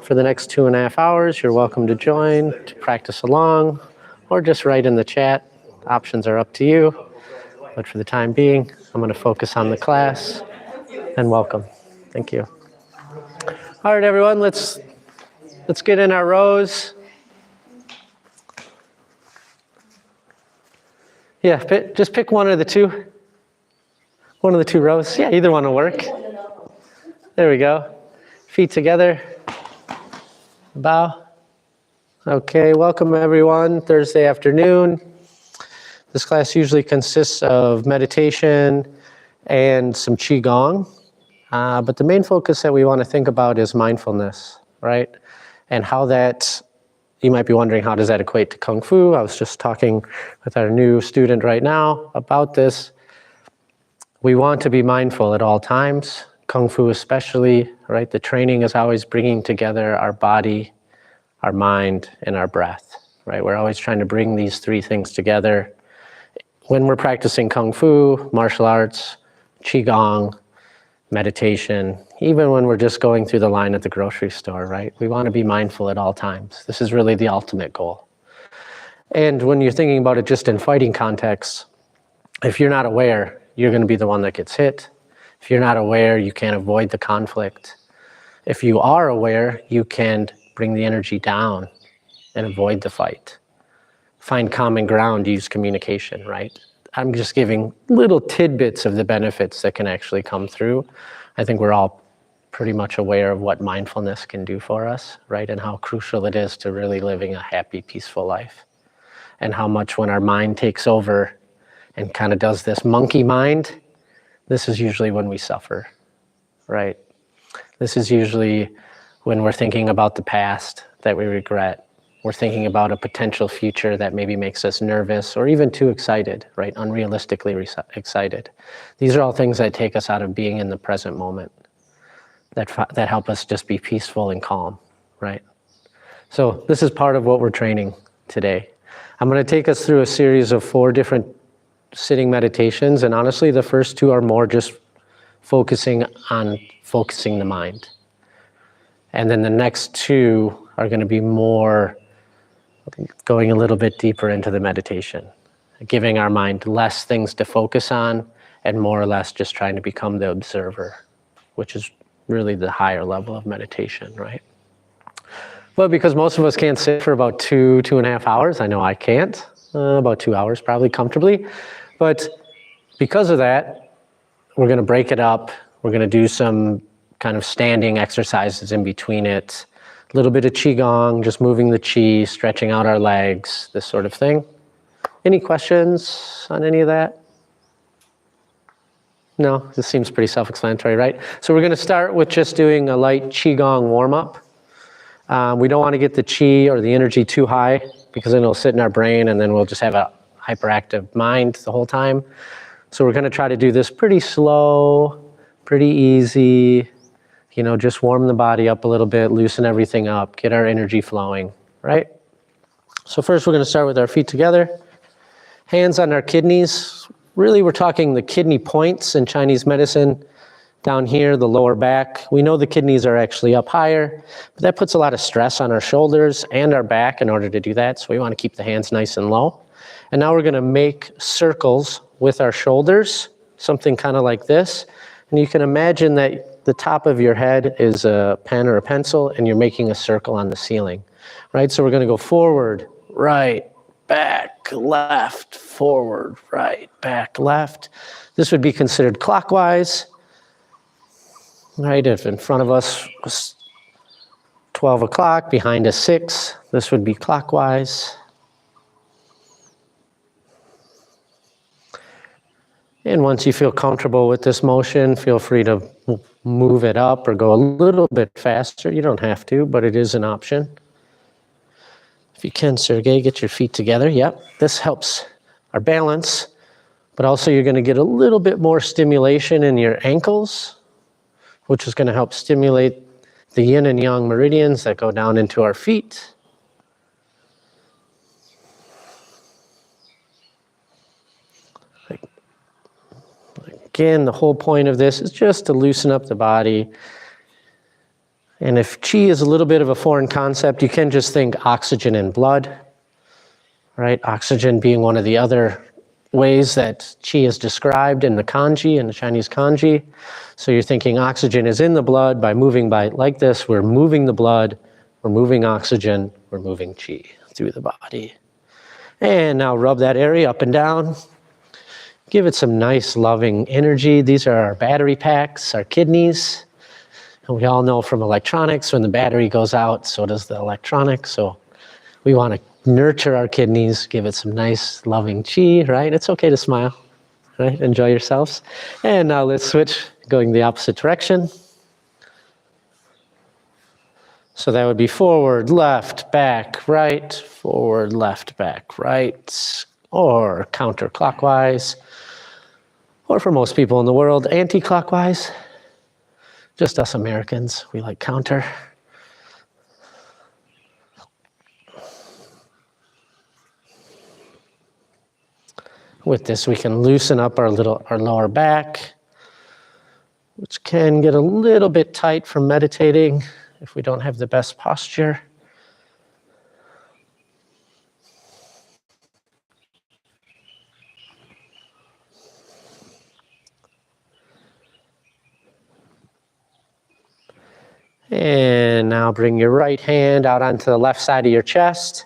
for the next 2.5 hours. You're welcome to join, to practice along, or just write in the chat. Options are up to you. But for the time being, I'm going to focus on the class. And welcome. Thank you. All right, everyone, let's get in our rows. Yeah, just pick one of the two. One of the two rows. Yeah, either one will work. There we go. Feet together. Bow. Okay, welcome everyone. Thursday afternoon. This class usually consists of meditation and some Qigong. But the main focus that we want to think about is mindfulness, right? And how that, you might be wondering, how does that equate to Kung Fu? I was just talking with our new student right now about this. We want to be mindful at all times, Kung Fu especially, right? The training is always bringing together our body, our mind, and our breath, right? We're always trying to bring these three things together. When we're practicing Kung Fu, martial arts, Qigong, meditation, even when we're just going through the line at the grocery store, right? We want to be mindful at all times. This is really the ultimate goal. And when you're thinking about it just in fighting contexts, if you're not aware, you're going to be the one that gets hit. If you're not aware, you can't avoid the conflict. If you are aware, you can bring the energy down and avoid the fight. Find common ground, use communication, right? I'm just giving little tidbits of the benefits that can actually come through. I think we're all pretty much aware of what mindfulness can do for us, right? And how crucial it is to really living a happy, peaceful life. And how much when our mind takes over and kind of does this monkey mind, this is usually when we suffer, right? This is usually when we're thinking about the past that we regret. We're thinking about a potential future that maybe makes us nervous or even too excited, right? Unrealistically excited. These are all things that take us out of being in the present moment, that help us just be peaceful and calm, right? So this is part of what we're training today. I'm going to take us through a series of 4 different sitting meditations, and honestly, the first 2 are more just focusing the mind. And then the next 2 are going to be more going a little bit deeper into the meditation, giving our mind less things to focus on and more or less just trying to become the observer, which is really the higher level of meditation, right? Well, because most of us can't sit for about 2.5 hours. I know I can't, about 2 hours probably comfortably. But because of that, we're going to break it up. We're going to do some kind of standing exercises in between it. A little bit of Qigong, just moving the Qi, stretching out our legs, this sort of thing. Any questions on any of that? No, this seems pretty self-explanatory, right? So we're going to start with just doing a light Qigong warm-up. We don't want to get the Qi or the energy too high because then it'll sit in our brain and then we'll just have a hyperactive mind the whole time. So we're going to try to do this pretty slow, pretty easy. You know, just warm the body up a little bit, loosen everything up, get our energy flowing, right? So first we're going to start with our feet together, hands on our kidneys. Really, we're talking the kidney points in Chinese medicine. Down here, the lower back. We know the kidneys are actually up higher, but that puts a lot of stress on our shoulders and our back in order to do that. So we want to keep the hands nice and low. And now we're going to make circles with our shoulders, something kind of like this. And you can imagine that the top of your head is a pen or a pencil, and you're making a circle on the ceiling, right? So we're going to go forward, right, back, left, forward, right, back, left. This would be considered clockwise, right? If in front of us was 12 o'clock, behind us 6, this would be clockwise. And once you feel comfortable with this motion, feel free to move it up or go a little bit faster. You don't have to, but it is an option. If you can, Sergey, get your feet together. Yep, this helps our balance, but also you're going to get a little bit more stimulation in your ankles, which is going to help stimulate the yin and yang meridians that go down into our feet. Again, the whole point of this is just to loosen up the body And if qi is a little bit of a foreign concept, you can just think oxygen and blood, right? Oxygen being one of the other ways that qi is described in the kanji, in the Chinese kanji. So you're thinking oxygen is in the blood. By moving by like this, we're moving the blood, we're moving oxygen, we're moving qi through the body. And now rub that area up and down. Give it some nice loving energy. These are our battery packs, our kidneys. And we all know from electronics, when the battery goes out, so does the electronics. So we want to nurture our kidneys, give it some nice loving qi, right? It's okay to smile, right? Enjoy yourselves. And now let's switch, going the opposite direction. So that would be forward, left, back, right, forward, left, back, right, or counterclockwise, or for most people in the world, anti-clockwise. Just us Americans, we like counter. With this, we can loosen up our lower back, which can get a little bit tight from meditating if we don't have the best posture. And now bring your right hand out onto the left side of your chest.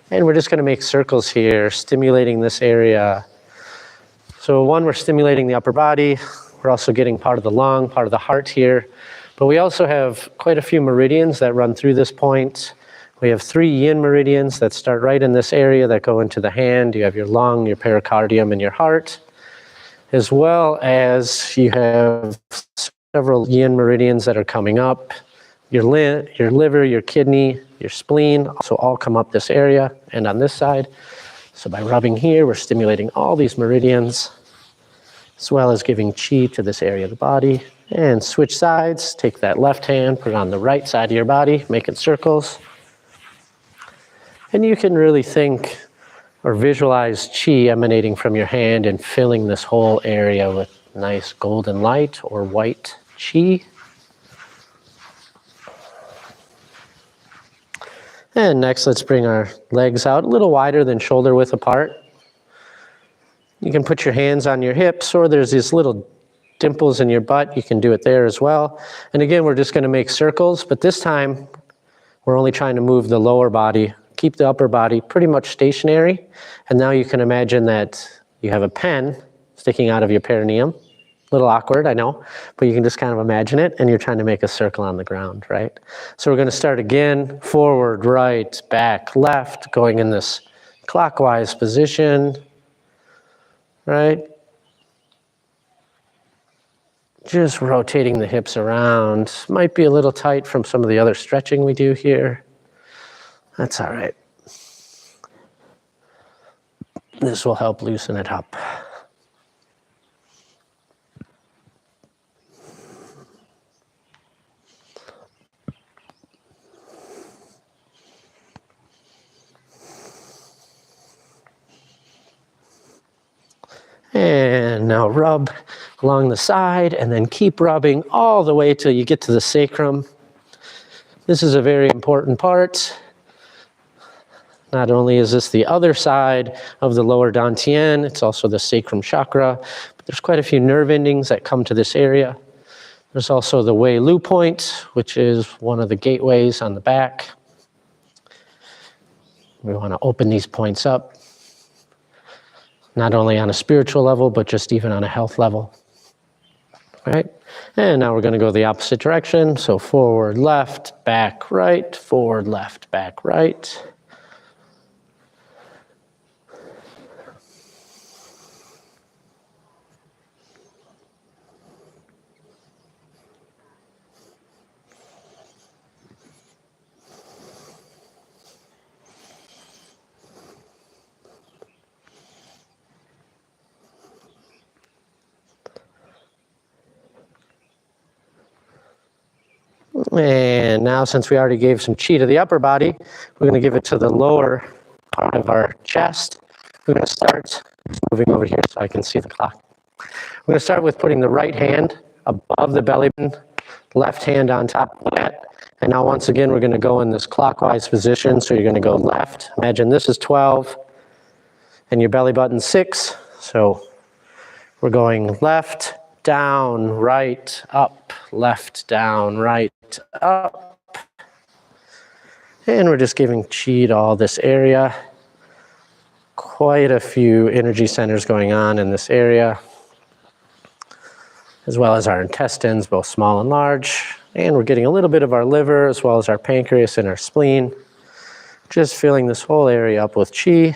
And we're just going to make circles here, stimulating this area. So one, we're stimulating the upper body. We're also getting part of the lung, part of the heart here. But we also have quite a few meridians that run through this point. We have 3 yin meridians that start right in this area that go into the hand. You have your lung, your pericardium, and your heart. As well as you have several yin meridians that are coming up. Your liver, your kidney, your spleen also all come up this area and on this side. So by rubbing here, we're stimulating all these meridians, as well as giving qi to this area of the body. And switch sides, take that left hand, put it on the right side of your body, making circles. And you can really think or visualize qi emanating from your hand and filling this whole area with nice golden light or white qi. And next, let's bring our legs out a little wider than shoulder width apart. You can put your hands on your hips, or there's these little dimples in your butt. You can do it there as well. And again, we're just going to make circles, but this time we're only trying to move the lower body, keep the upper body pretty much stationary. And now you can imagine that you have a pen sticking out of your perineum. A little awkward, I know, but you can just kind of imagine it, and you're trying to make a circle on the ground, right? So we're going to start again, forward, right, back, left, going in this clockwise position, right? Just rotating the hips around. Might be a little tight from some of the other stretching we do here. That's all right. This will help loosen it up. And now rub along the side, and then keep rubbing all the way till you get to the sacrum. This is a very important part. Not only is this the other side of the lower dantian, it's also the sacrum chakra. But there's quite a few nerve endings that come to this area. There's also the Wei Lu point, which is one of the gateways on the back. We want to open these points up. Not only on a spiritual level, but just even on a health level. All right? And now we're going to go the opposite direction. So forward, left, back, right, forward, left, back, right. And now, since we already gave some qi to the upper body, we're going to give it to the lower part of our chest. We're going to start moving over here so I can see the clock. We're going to start with putting the right hand above the belly button, left hand on top of that, And now once again, we're going to go in this clockwise position. So you're going to go left. Imagine this is 12 and your belly button 6. So we're going left, down, right, up, left, down, right, up. And we're just giving chi to all this area. Quite a few energy centers going on in this area, as well as our intestines, both small and large. And we're getting a little bit of our liver, as well as our pancreas and our spleen. Just filling this whole area up with chi.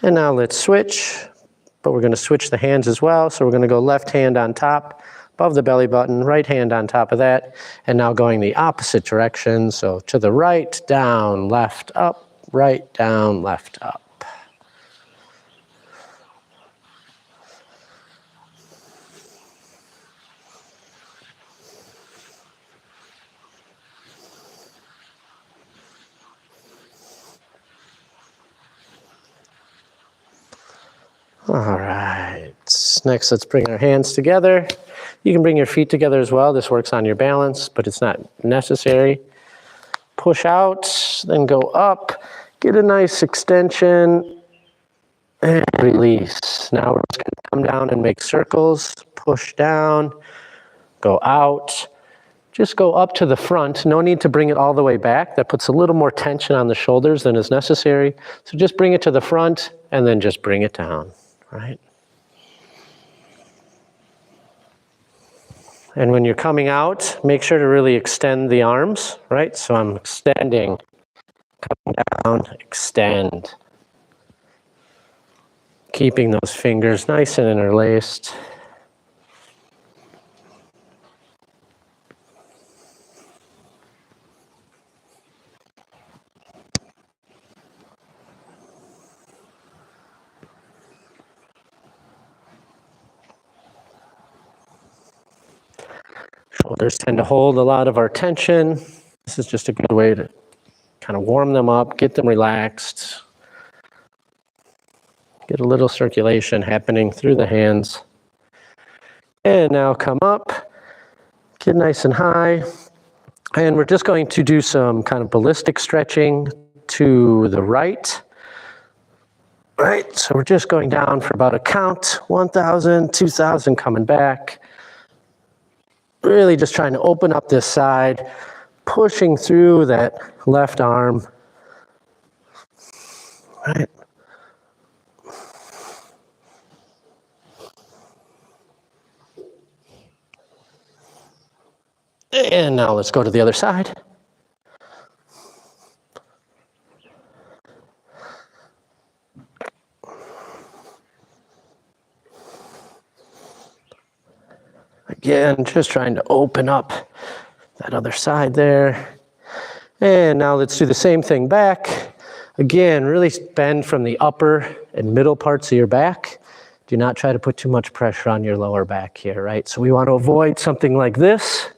And now let's switch, but we're going to switch the hands as well. So we're going to go left hand on top, above the belly button, right hand on top of that, and now going the opposite direction. So to the right, down, left, up, right, down, left, up. All right, next let's bring our hands together. You can bring your feet together as well. This works on your balance, but it's not necessary. Push out, then go up. Get a nice extension and release. Now we're just going to come down and make circles. Push down, go out. Just go up to the front. No need to bring it all the way back. That puts a little more tension on the shoulders than is necessary. So just bring it to the front and then just bring it down, right? And when you're coming out, make sure to really extend the arms, right? So I'm extending, coming down, extend. Keeping those fingers nice and interlaced. Shoulders tend to hold a lot of our tension. This is just a good way to kind of warm them up, get them relaxed. Get a little circulation happening through the hands. And now come up, get nice and high. And we're just going to do some kind of ballistic stretching to the right. Right, so we're just going down for about a count, 1,000, 2,000, coming back. Really just trying to open up this side, pushing through that left arm. Right. And now let's go to the other side. Again, just trying to open up that other side there. And now let's do the same thing back. Again, really bend from the upper and middle parts of your back. Do not try to put too much pressure on your lower back here, right? So we want to avoid something like this.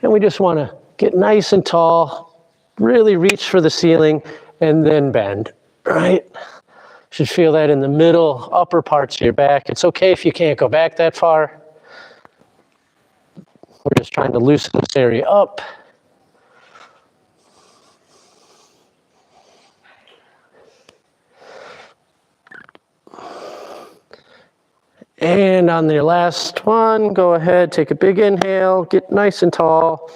And we just want to get nice and tall, really reach for the ceiling, and then bend, right? Should feel that in the middle, upper parts of your back. It's okay if you can't go back that far. We're just trying to loosen this area up. And on the last one, go ahead, take a big inhale, get nice and tall.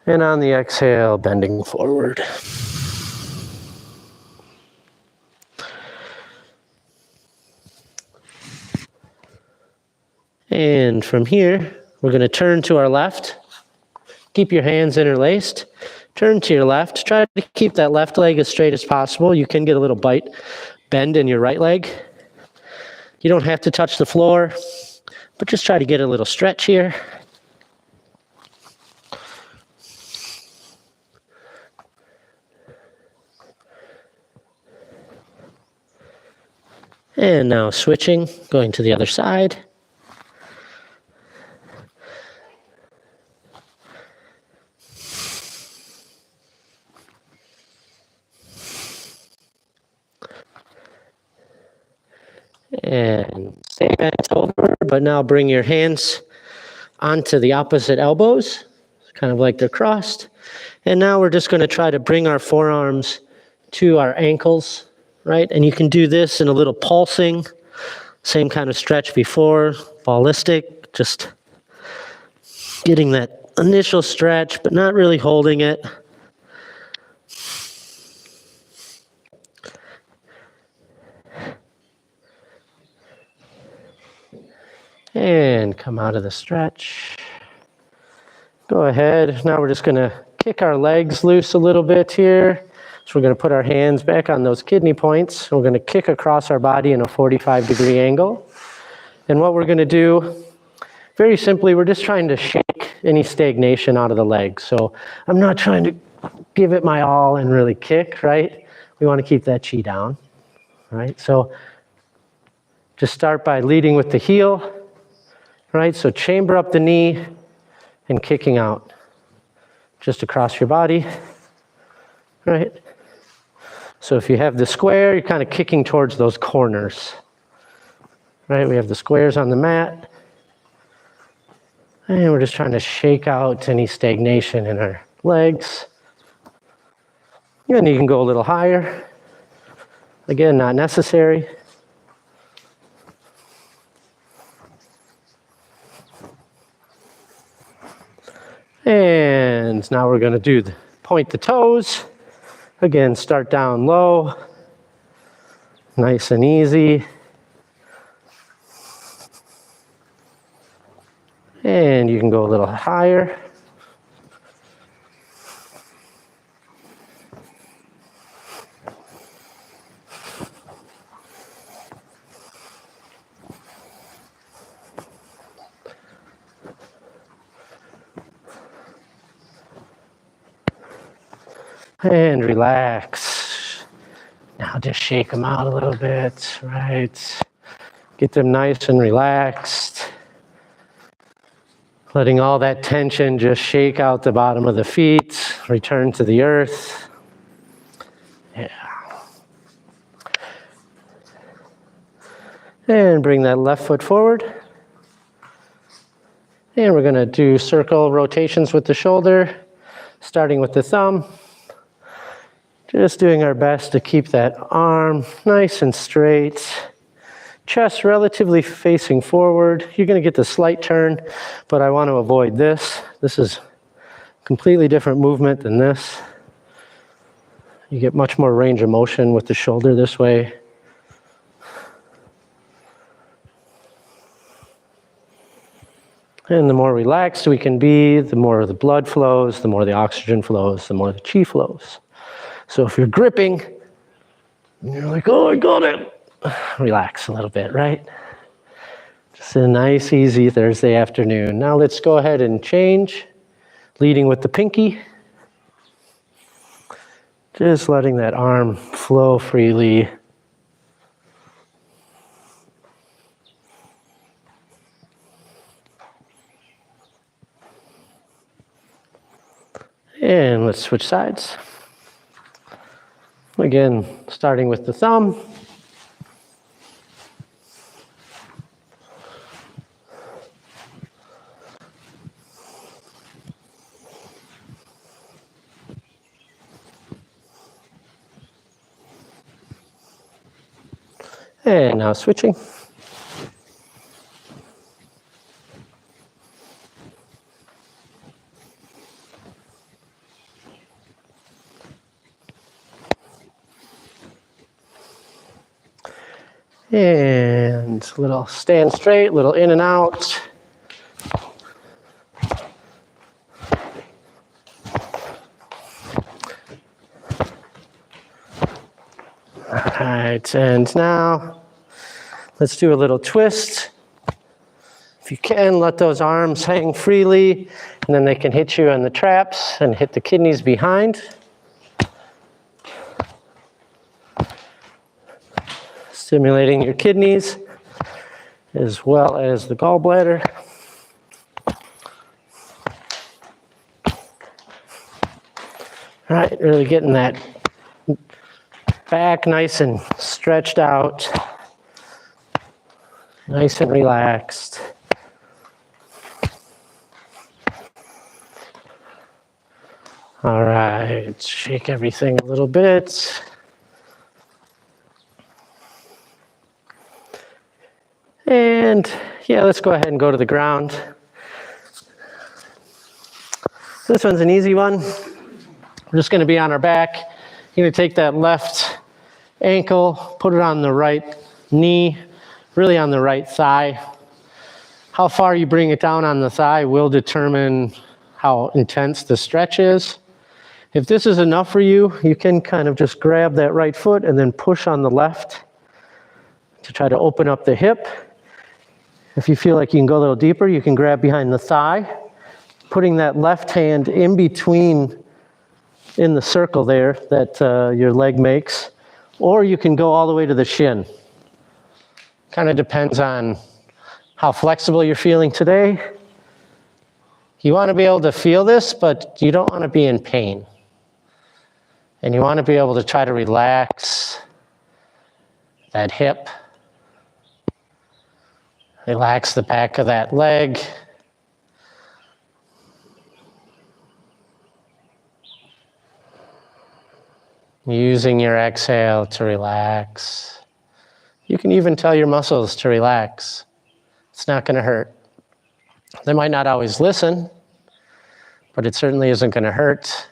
And on the exhale, bending forward. And from here, we're going to turn to our left. Keep your hands interlaced. Turn to your left. Try to keep that left leg as straight as possible. You can get a little bend in your right leg. You don't have to touch the floor, but just try to get a little stretch here. And now switching, going to the other side. And stay bent over, but now bring your hands onto the opposite elbows, kind of like they're crossed. And now we're just going to try to bring our forearms to our ankles, right? And you can do this in a little pulsing, same kind of stretch before, ballistic, just getting that initial stretch, but not really holding it. And come out of the stretch. Go ahead. Now we're just going to kick our legs loose a little bit here. So we're going to put our hands back on those kidney points. We're going to kick across our body in a 45-degree angle. And what we're going to do, very simply, we're just trying to shake any stagnation out of the legs. So I'm not trying to give it my all and really kick, right? We want to keep that chi down, right? So just start by leading with the heel, right? So chamber up the knee and kicking out just across your body, right? So if you have the square, you're kind of kicking towards those corners, right? We have the squares on the mat. And we're just trying to shake out any stagnation in our legs. And you can go a little higher. Again, not necessary. And now we're going to point the toes. Again, start down low. Nice and easy. And you can go a little higher. And relax. Now just shake them out a little bit, right? Get them nice and relaxed. Letting all that tension just shake out the bottom of the feet, return to the earth. Yeah. And bring that left foot forward. And we're going to do circle rotations with the shoulder, starting with the thumb. Just doing our best to keep that arm nice and straight. Chest relatively facing forward. You're going to get the slight turn, but I want to avoid this. This is a completely different movement than this. You get much more range of motion with the shoulder this way. And the more relaxed we can be, the more the blood flows, the more the oxygen flows, the more the chi flows. So if you're gripping, and you're like, oh, I got it. Relax a little bit, right? Just a nice, easy Thursday afternoon. Now let's go ahead and change, leading with the pinky. Just letting that arm flow freely. And let's switch sides. Again, starting with the thumb. And now switching. And a little stand straight, little in and out. All right, and now let's do a little twist. If you can, let those arms hang freely, and then they can hit you on the traps and hit the kidneys behind. Stimulating your kidneys as well as the gallbladder. All right, really getting that back nice and stretched out. Nice and relaxed. All right, shake everything a little bit. And yeah, let's go ahead and go to the ground. This one's an easy one. We're just going to be on our back. You're going to take that left ankle, put it on the right knee, really on the right thigh. How far you bring it down on the thigh will determine how intense the stretch is. If this is enough for you, you can kind of just grab that right foot and then push on the left to try to open up the hip. If you feel like you can go a little deeper, you can grab behind the thigh, putting that left hand in between, in the circle there that your leg makes, or you can go all the way to the shin. Kind of depends on how flexible you're feeling today. You want to be able to feel this, but you don't want to be in pain. And you want to be able to try to relax that hip. Relax the back of that leg. Using your exhale to relax. You can even tell your muscles to relax. It's not going to hurt. They might not always listen, but it certainly isn't going to hurt.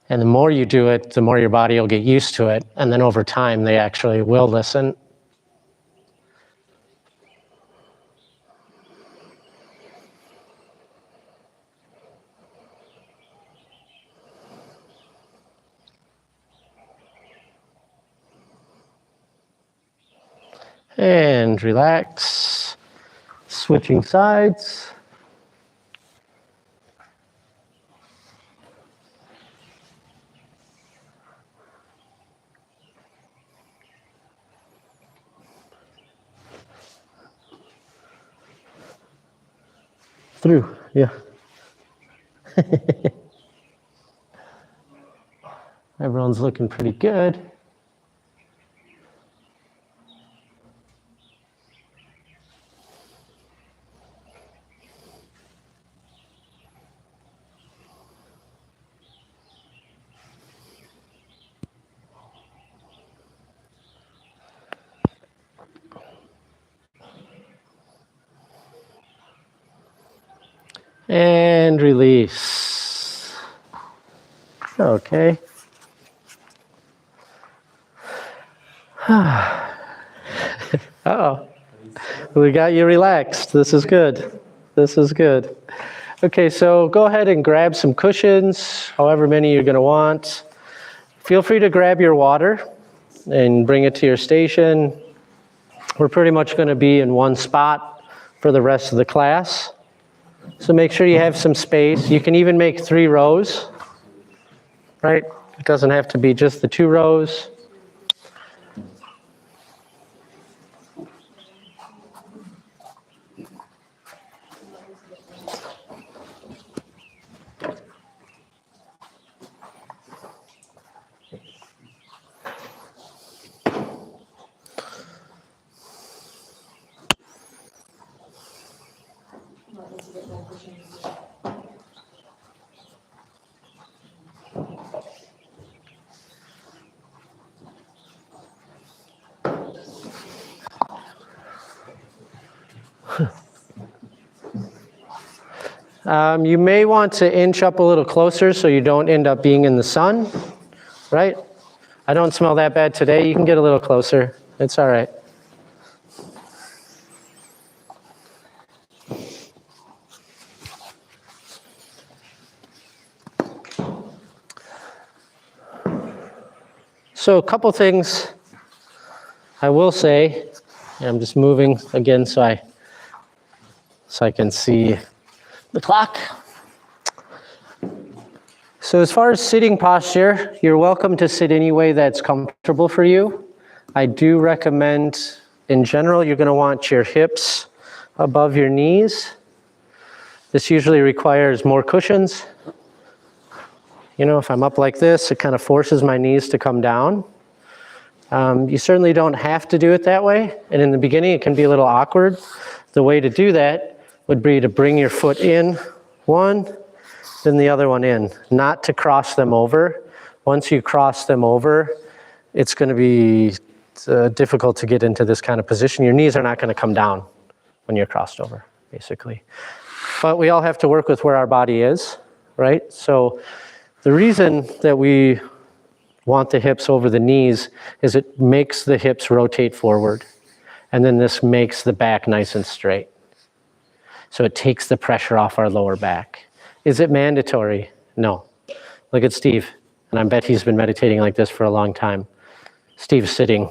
And the more you do it, the more your body will get used to it. And then over time, they actually will listen. And relax, switching sides. Through, yeah. Everyone's looking pretty good. And release. Okay. Uh-oh. We got you relaxed. This is good. This is good. Okay, so go ahead and grab some cushions, however many you're going to want. Feel free to grab your water and bring it to your station. We're pretty much going to be in one spot for the rest of the class. So make sure you have some space. You can even make 3 rows, right? It doesn't have to be just the 2 rows. You may want to inch up a little closer so you don't end up being in the sun, right? I don't smell that bad today. You can get a little closer. It's all right. So a couple things I will say. I'm just moving again so I can see the clock. So as far as sitting posture, you're welcome to sit any way that's comfortable for you. I do recommend, in general, you're going to want your hips above your knees. This usually requires more cushions. You know, if I'm up like this, it kind of forces my knees to come down. You certainly don't have to do it that way. And in the beginning, it can be a little awkward. The way to do that would be to bring your foot in one, then the other one in, not to cross them over. Once you cross them over, it's going to be difficult to get into this kind of position. Your knees are not going to come down when you're crossed over, basically. But we all have to work with where our body is, right? So the reason that we want the hips over the knees is it makes the hips rotate forward. And then this makes the back nice and straight. So it takes the pressure off our lower back. Is it mandatory? No. Look at Steve. And I bet he's been meditating like this for a long time. Steve's sitting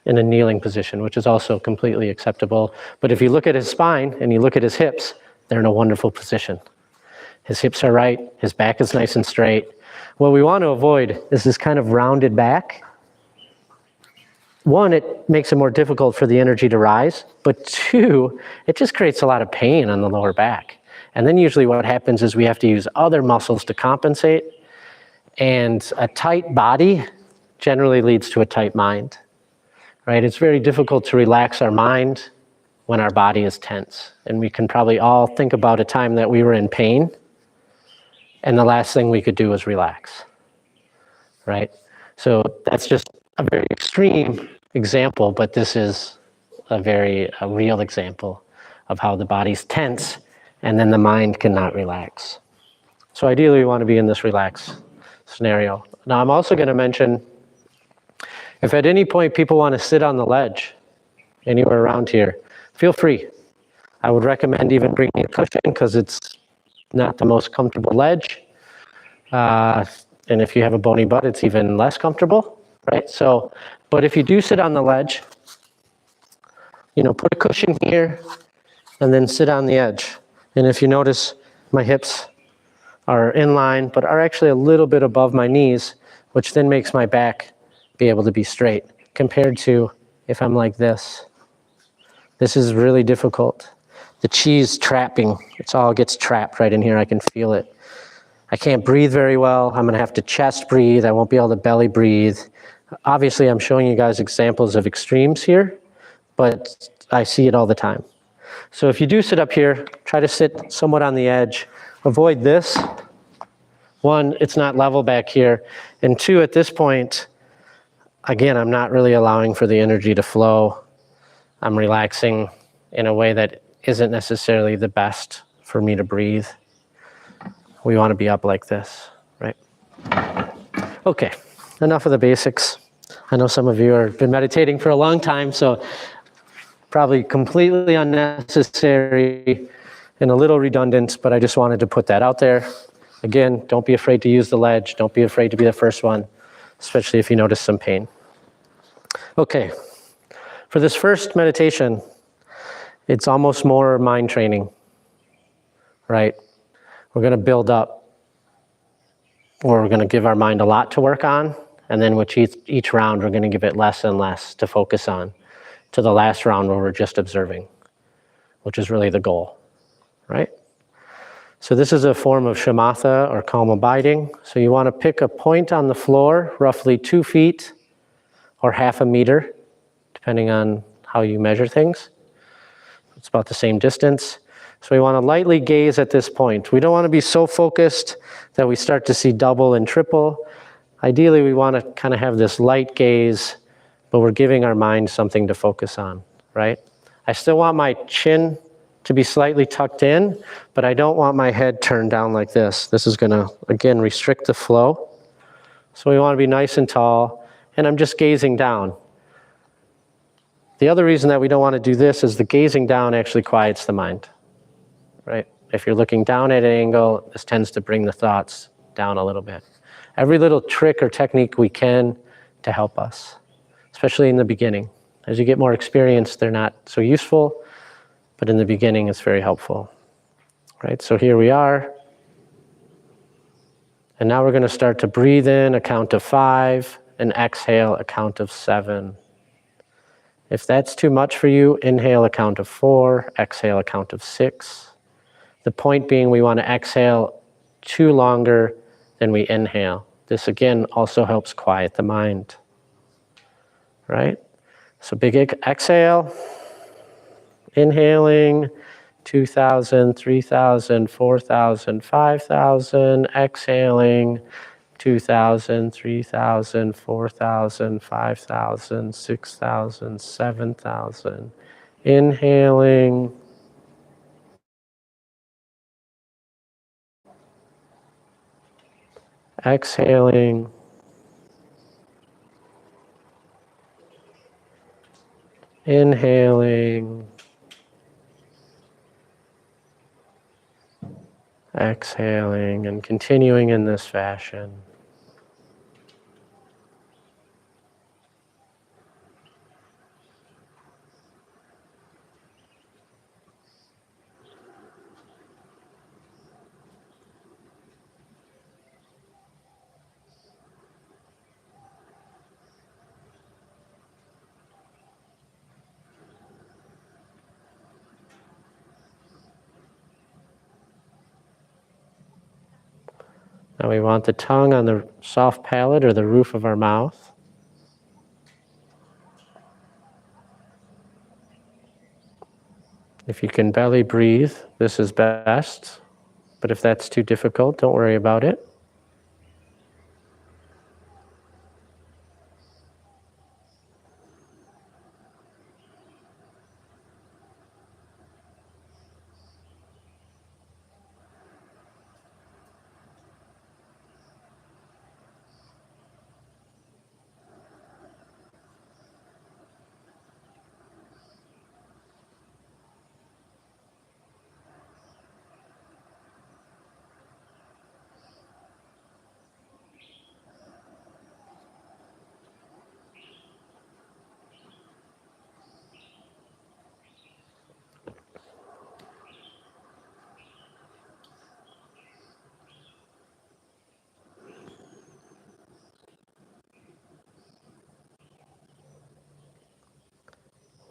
in a kneeling position, which is also completely acceptable. But if you look at his spine and you look at his hips, they're in a wonderful position. His hips are right, his back is nice and straight. What we want to avoid is this kind of rounded back. One, it makes it more difficult for the energy to rise, but two, it just creates a lot of pain on the lower back. And then usually what happens is we have to use other muscles to compensate, and a tight body generally leads to a tight mind, right? It's very difficult to relax our mind when our body is tense. And we can probably all think about a time that we were in pain, and the last thing we could do was relax, right? So that's just a very extreme example, but this is a real example of how the body's tense and then the mind cannot relax. So ideally we want to be in this relaxed scenario. Now I'm also going to mention, if at any point people want to sit on the ledge anywhere around here, feel free. I would recommend even bringing a cushion because it's not the most comfortable ledge. And if you have a bony butt, it's even less comfortable, right? So, but if you do sit on the ledge, put a cushion here and then sit on the edge. And if you notice, my hips are in line, but are actually a little bit above my knees, which then makes my back be able to be straight compared to if I'm like this. This is really difficult. The chi's trapping. It all gets trapped right in here. I can feel it. I can't breathe very well. I'm going to have to chest breathe. I won't be able to belly breathe. Obviously, I'm showing you guys examples of extremes here, but I see it all the time. So if you do sit up here, try to sit somewhat on the edge. Avoid this. One, it's not level back here. And two, at this point, again, I'm not really allowing for the energy to flow. I'm relaxing in a way that isn't necessarily the best for me to breathe. We want to be up like this, right? Okay, enough of the basics. I know some of you have been meditating for a long time, so probably completely unnecessary and a little redundant, but I just wanted to put that out there. Again, don't be afraid to use the ledge. Don't be afraid to be the first one, especially if you notice some pain. Okay, for this first meditation, it's almost more mind training, right? We're going to build up, or we're going to give our mind a lot to work on, and then with each round, we're going to give it less and less to focus on, to the last round where we're just observing, which is really the goal, right? So this is a form of shamatha, or calm abiding. So you want to pick a point on the floor, roughly 2 feet or half a meter, depending on how you measure things. It's about the same distance. So we want to lightly gaze at this point. We don't want to be so focused that we start to see double and triple. Ideally, we want to kind of have this light gaze, but we're giving our mind something to focus on, right? I still want my chin to be slightly tucked in, but I don't want my head turned down like this. This is going to, again, restrict the flow. So we want to be nice and tall, and I'm just gazing down. The other reason that we don't want to do this is the gazing down actually quiets the mind, right? If you're looking down at an angle, this tends to bring the thoughts down a little bit. Every little trick or technique we can to help us, especially in the beginning. As you get more experience, they're not so useful, but in the beginning, it's very helpful, right? So here we are. And now we're going to start to breathe in a count of 5 and exhale a count of 7. If that's too much for you, inhale a count of 4, exhale a count of 6. The point being we want to exhale 2 longer than we inhale. This again also helps quiet the mind, right? So big exhale, inhaling, 2,000, 3,000, 4,000, 5,000, exhaling, 2,000, 3,000, 4,000, 5,000, 6,000, 7,000. Inhaling, exhaling, inhaling, exhaling, and continuing in this fashion. Now we want the tongue on the soft palate or the roof of our mouth. If you can belly breathe, this is best. But if that's too difficult, don't worry about it.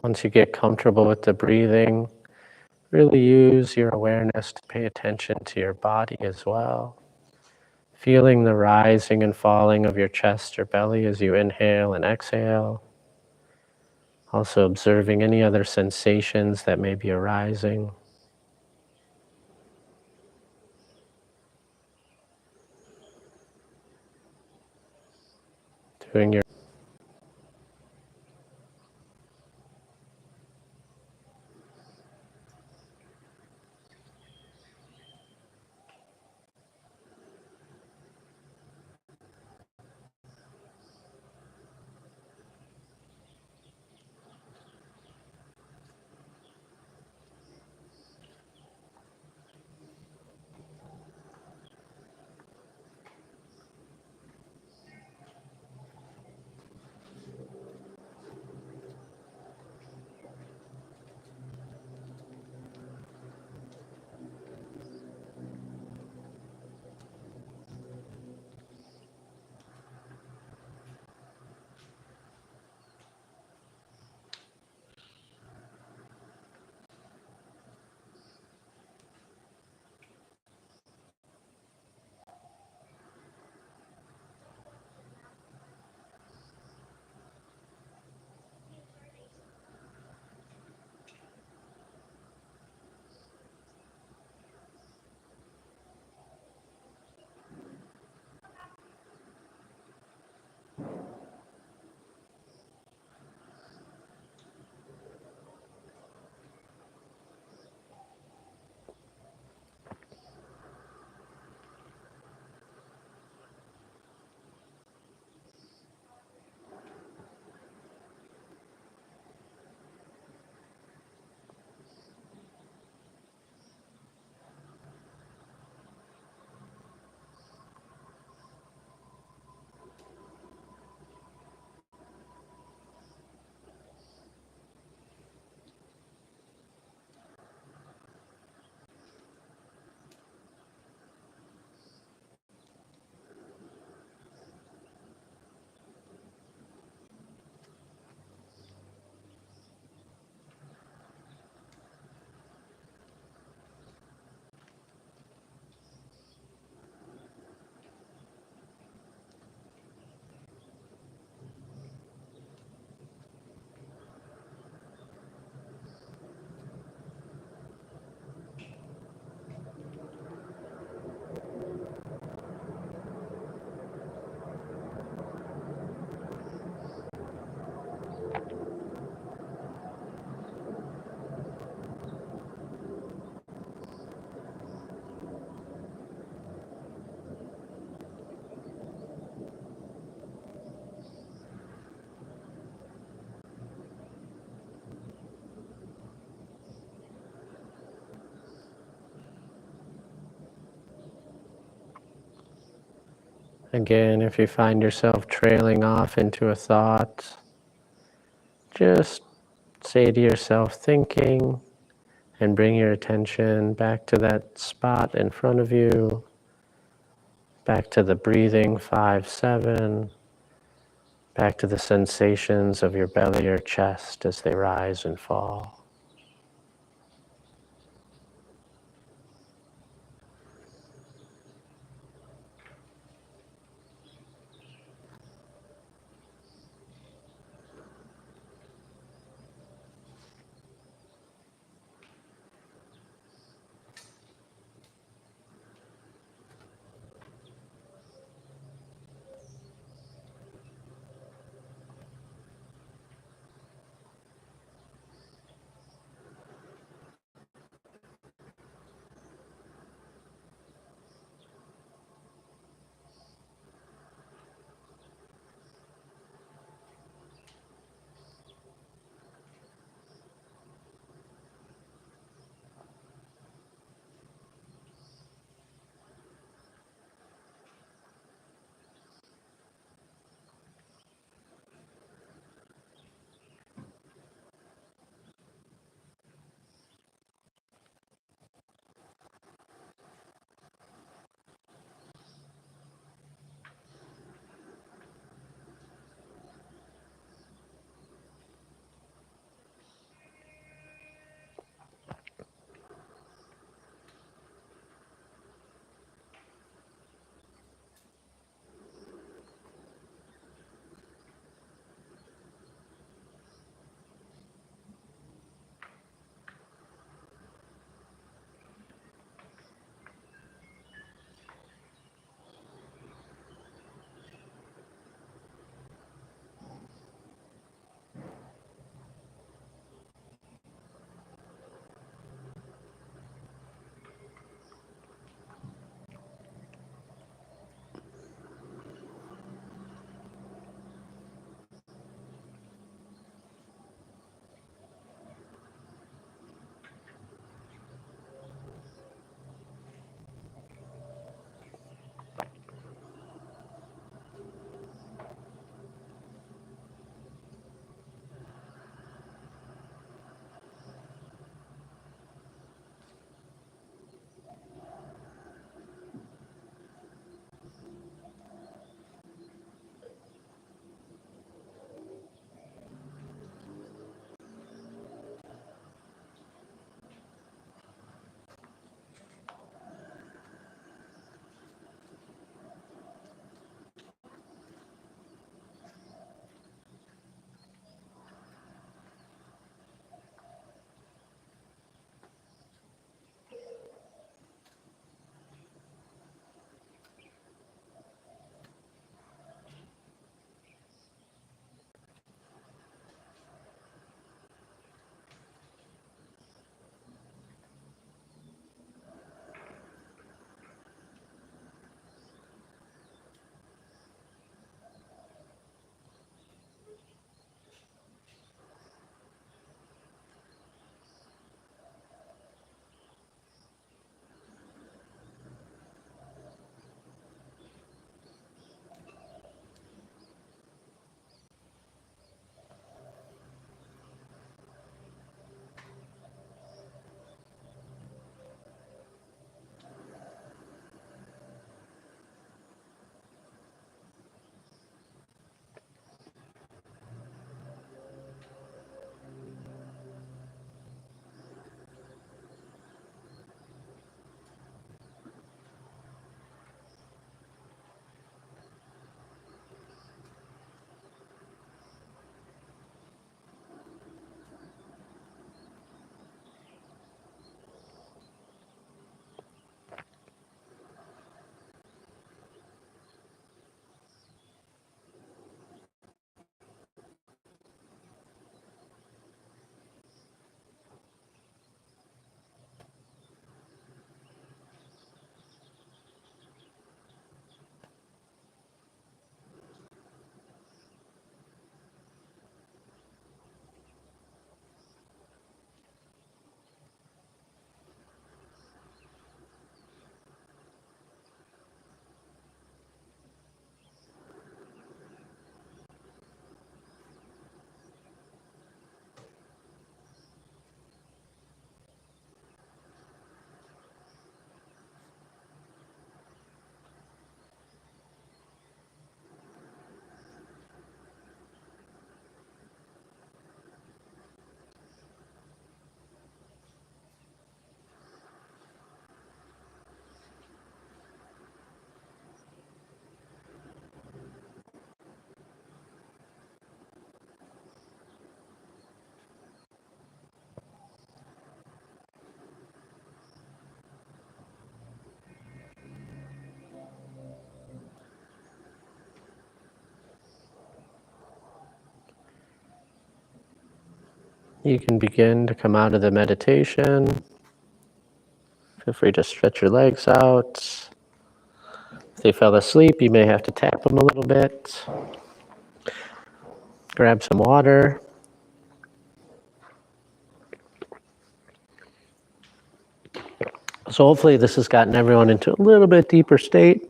Once you get comfortable with the breathing, really use your awareness to pay attention to your body as well. Feeling the rising and falling of your chest or belly as you inhale and exhale. Also observing any other sensations that may be arising. Doing your Again, if you find yourself trailing off into a thought, just say to yourself, thinking, and bring your attention back to that spot in front of you, back to the breathing, 5, 7, back to the sensations of your belly or chest as they rise and fall. you can begin to come out of the meditation. Feel free to stretch your legs out. If they fell asleep, you may have to tap them a little bit. Grab some water. So hopefully this has gotten everyone into a little bit deeper state.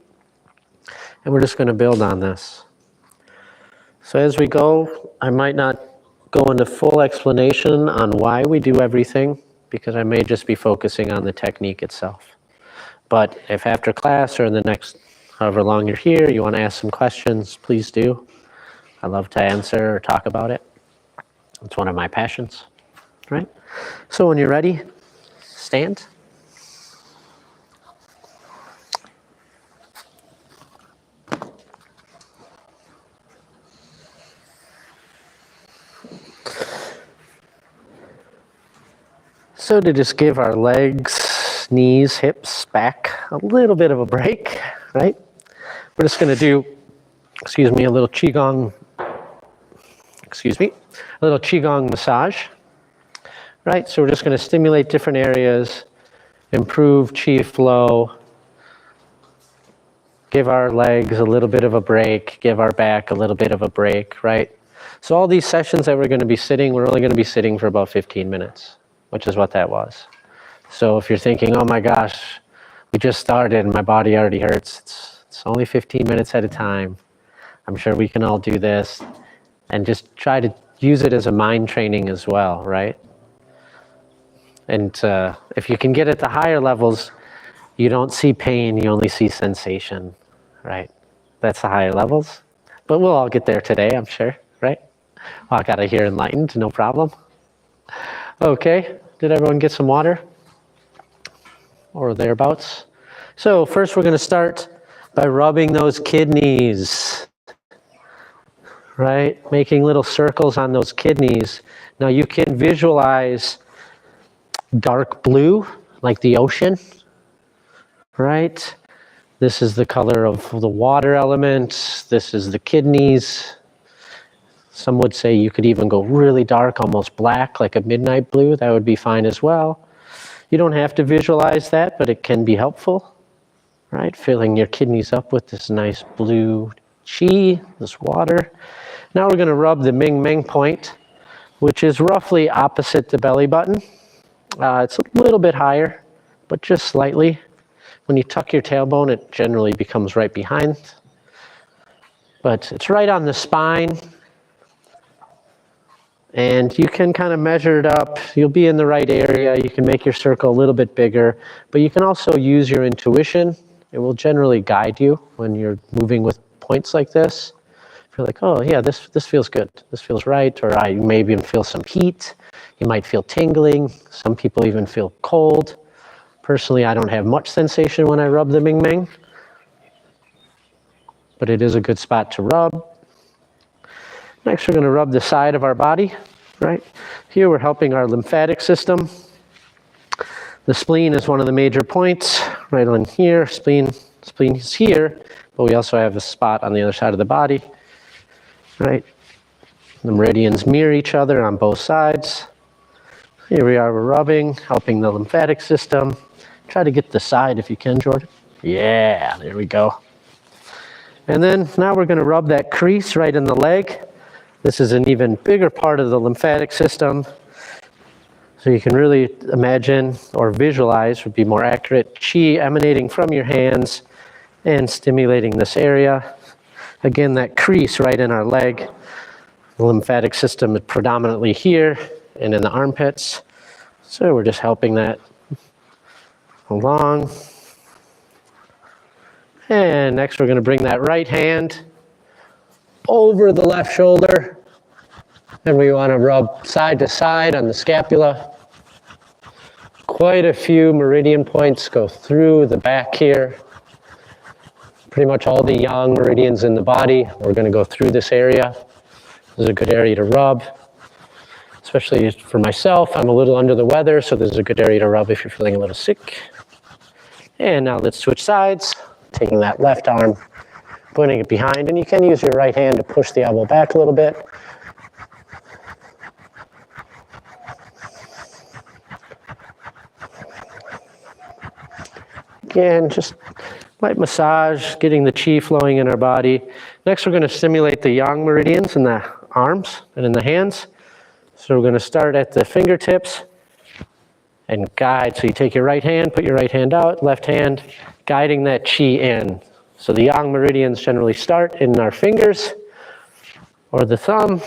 And we're just going to build on this. So as we go, I might not go into full explanation on why we do everything, because I may just be focusing on the technique itself. But if after class or in the next however long you're here, you want to ask some questions, please do. I love to answer or talk about it. It's one of my passions, right? So when you're ready, stand. So to just give our legs, knees, hips, back a little bit of a break, right? We're just going to do, a little Qigong, a little Qigong massage, right? So we're just going to stimulate different areas, improve qi flow, give our legs a little bit of a break, give our back a little bit of a break, right? So all these sessions that we're going to be sitting, we're only going to be sitting for about 15 minutes. Which is what that was. So if you're thinking, oh my gosh, we just started and my body already hurts, it's only 15 minutes at a time. I'm sure we can all do this. And just try to use it as a mind training as well, right? And if you can get at the higher levels, you don't see pain, you only see sensation, right? That's the higher levels. But we'll all get there today, I'm sure, right? Walk out of here enlightened, no problem. Okay, did everyone get some water? Or thereabouts? So first we're going to start by rubbing those kidneys, right? Making little circles on those kidneys. Now you can visualize dark blue, like the ocean, right? This is the color of the water element. This is the kidneys. Some would say you could even go really dark, almost black, like a midnight blue. That would be fine as well. You don't have to visualize that, but it can be helpful, right? Filling your kidneys up with this nice blue qi, this water. Now we're going to rub the Ming Meng point, which is roughly opposite the belly button. It's a little bit higher, but just slightly. When you tuck your tailbone, it generally becomes right behind. But it's right on the spine. And you can kind of measure it up. You'll be in the right area. You can make your circle a little bit bigger. But you can also use your intuition. It will generally guide you when you're moving with points like this. If you're like, oh yeah, this feels good. This feels right. Or you may even feel some heat. You might feel tingling. Some people even feel cold. Personally, I don't have much sensation when I rub the Ming Meng. But it is a good spot to rub. Next, we're going to rub the side of our body, right? Here, we're helping our lymphatic system. The spleen is one of the major points, right on here. Spleen is here, but we also have a spot on the other side of the body, right? The meridians mirror each other on both sides. Here we are, we're rubbing, helping the lymphatic system. Try to get the side if you can, Jordan. Yeah, there we go. And then now we're going to rub that crease right in the leg. This is an even bigger part of the lymphatic system. So you can really imagine or visualize, would be more accurate, qi emanating from your hands and stimulating this area. Again, that crease right in our leg. The lymphatic system is predominantly here and in the armpits. So we're just helping that along. And next we're going to bring that right hand over the left shoulder, and we want to rub side to side on the scapula. Quite a few meridian points go through the back here. Pretty much all the yang meridians in the body, we're going to go through this area. This is a good area to rub, especially for myself. I'm a little under the weather, so this is a good area to rub if you're feeling a little sick. And now let's switch sides, taking that left arm, putting it behind, and you can use your right hand to push the elbow back a little bit. Again, just light massage, getting the qi flowing in our body. Next, we're going to stimulate the yang meridians in the arms and in the hands. So we're going to start at the fingertips and guide. So you take your right hand, put your right hand out, left hand, guiding that qi in. So the yang meridians generally start in our fingers or the thumb,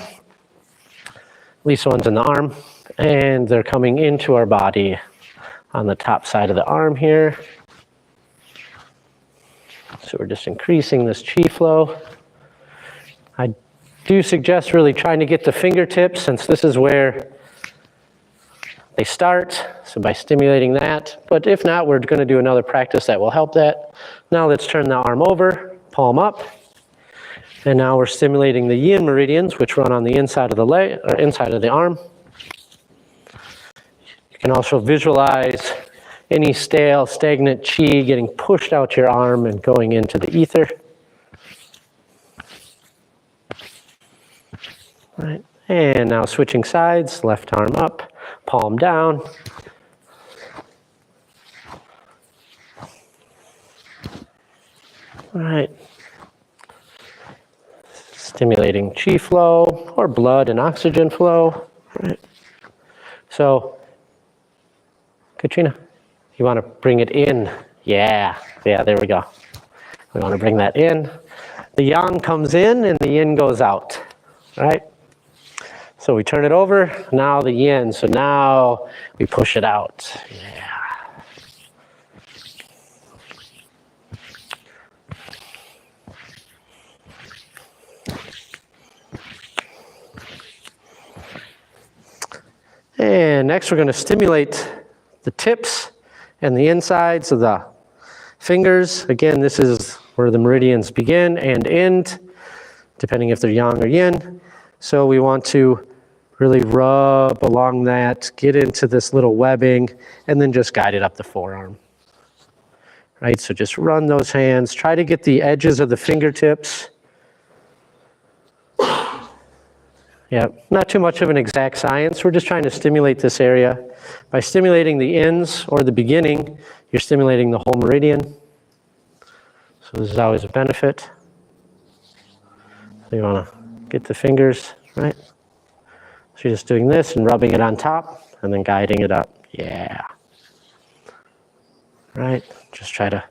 at least the ones in the arm, and they're coming into our body on the top side of the arm here. So we're just increasing this qi flow. I do suggest really trying to get the fingertips, since this is where they start, so by stimulating that. But if not, we're going to do another practice that will help that. Now let's turn the arm over, palm up. And now we're stimulating the yin meridians, which run on the inside of the leg, or inside of the arm. You can also visualize any stale, stagnant qi getting pushed out your arm and going into the ether. Right. And now switching sides, left arm up, palm down. All right. Stimulating qi flow or blood and oxygen flow. Right. So, Katrina, you want to bring it in? Yeah, there we go. We want to bring that in. The yang comes in and the yin goes out, right? So we turn it over, now the yin, so now we push it out. Yeah. And next we're going to stimulate the tips and the insides of the fingers. Again, this is where the meridians begin and end, depending if they're yang or yin. So we want to really rub along that, get into this little webbing, and then just guide it up the forearm. Right, so just run those hands. Try to get the edges of the fingertips. Yeah, not too much of an exact science. We're just trying to stimulate this area. By stimulating the ends or the beginning, you're stimulating the whole meridian. So this is always a benefit. So you want to get the fingers, right? So you're just doing this and rubbing it on top and then guiding it up. Yeah. Right, just try to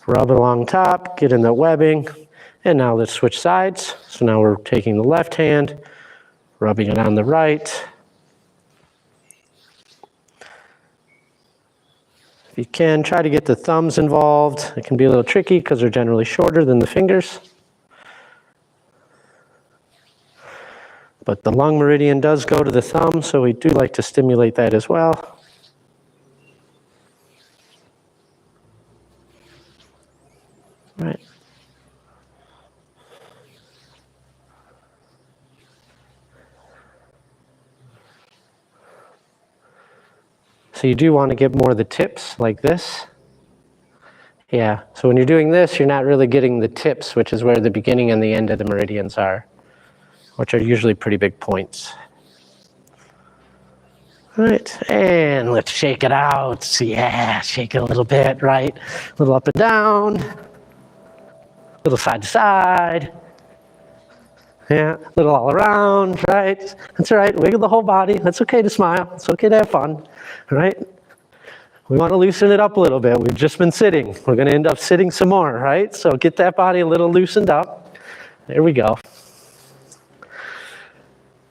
rub it along top, get in the webbing. And now let's switch sides. So now we're taking the left hand, rubbing it on the right. If you can, try to get the thumbs involved. It can be a little tricky because they're generally shorter than the fingers. But the lung meridian does go to the thumb, so we do like to stimulate that as well. Right. So you do want to get more of the tips like this. Yeah, so when you're doing this, you're not really getting the tips, which is where the beginning and the end of the meridians are, which are usually pretty big points. All right, and let's shake it out. Yeah, shake it a little bit, right? A little up and down, a little side to side. Yeah, a little all around, right? That's all right, wiggle the whole body. That's okay to smile. It's okay to have fun, right? We want to loosen it up a little bit. We've just been sitting. We're going to end up sitting some more, right? So get that body a little loosened up. There we go.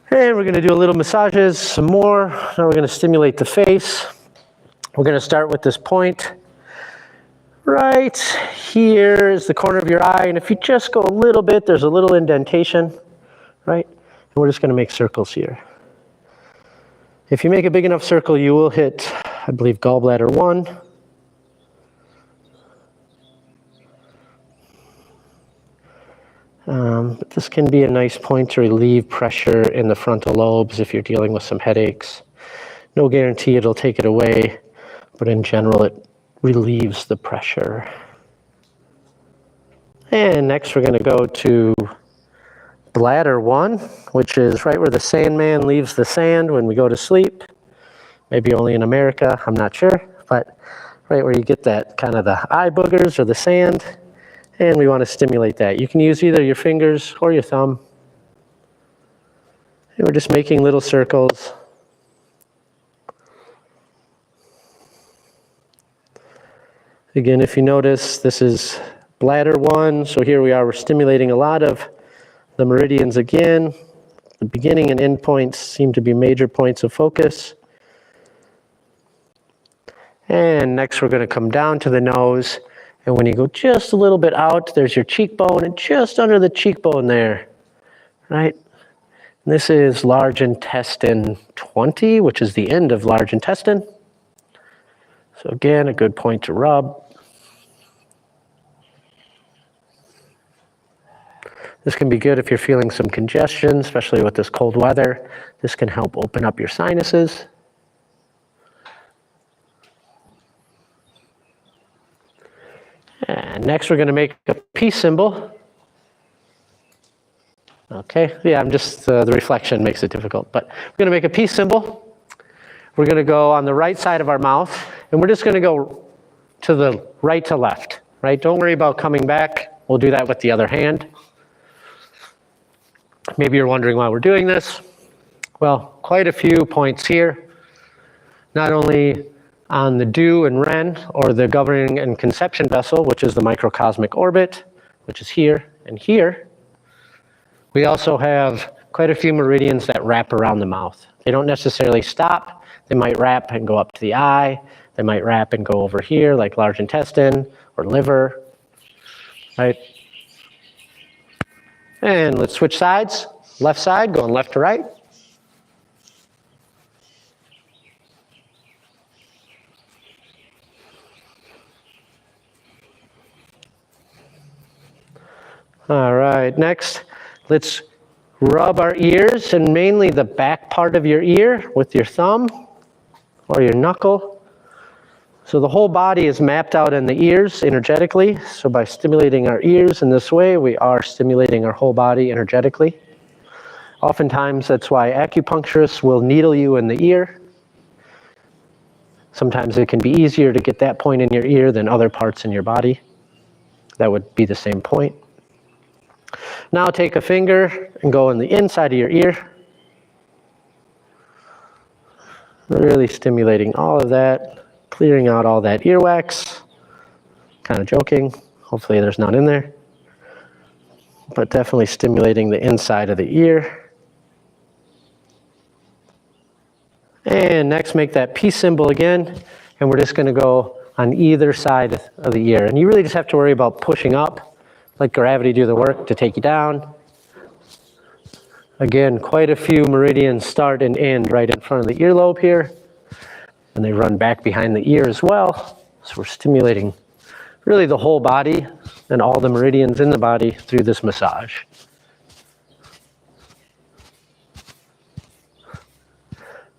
And we're going to do a little massages, some more. Now we're going to stimulate the face. We're going to start with this point. Right here is the corner of your eye. And if you just go a little bit, there's a little indentation, right? And we're just going to make circles here. If you make a big enough circle, you will hit, I believe, gallbladder 1. But this can be a nice point to relieve pressure in the frontal lobes if you're dealing with some headaches. No guarantee it'll take it away, but in general it relieves the pressure. And next we're going to go to bladder 1, which is right where the Sandman leaves the sand when we go to sleep. Maybe only in America, I'm not sure, but right where you get that kind of the eye boogers or the sand, and we want to stimulate that. You can use either your fingers or your thumb. And we're just making little circles. Again, if you notice, this is bladder 1, so here we are, we're stimulating a lot of the meridians again. The beginning and end points seem to be major points of focus. And next we're going to come down to the nose, and when you go just a little bit out, there's your cheekbone, and just under the cheekbone there, right? And this is large intestine 20, which is the end of large intestine. So again, a good point to rub. This can be good if you're feeling some congestion, especially with this cold weather. This can help open up your sinuses. And next we're going to make a peace symbol. Okay, yeah, I'm just, the reflection makes it difficult. But we're going to make a peace symbol. We're going to go on the right side of our mouth, and we're just going to go to the right to left, right? Don't worry about coming back. We'll do that with the other hand. Maybe you're wondering why we're doing this. Well, quite a few points here. Not only on the Du and Ren, or the governing and conception vessel, which is the microcosmic orbit, which is here and here. We also have quite a few meridians that wrap around the mouth. They don't necessarily stop. They might wrap and go up to the eye. They might wrap and go over here, like large intestine or liver, right? And let's switch sides. Left side, going left to right. All right, next, let's rub our ears, and mainly the back part of your ear with your thumb or your knuckle. So the whole body is mapped out in the ears energetically. So by stimulating our ears in this way, we are stimulating our whole body energetically. Oftentimes, that's why acupuncturists will needle you in the ear. Sometimes it can be easier to get that point in your ear than other parts in your body. That would be the same point. Now take a finger and go on the inside of your ear. Really stimulating all of that, clearing out all that earwax. Kind of joking. Hopefully there's none in there. But definitely stimulating the inside of the ear. And next, make that peace symbol again. And we're just going to go on either side of the ear. And you really just have to worry about pushing up. Let gravity do the work to take you down. Again, quite a few meridians start and end right in front of the earlobe here. And they run back behind the ear as well. So we're stimulating really the whole body and all the meridians in the body through this massage.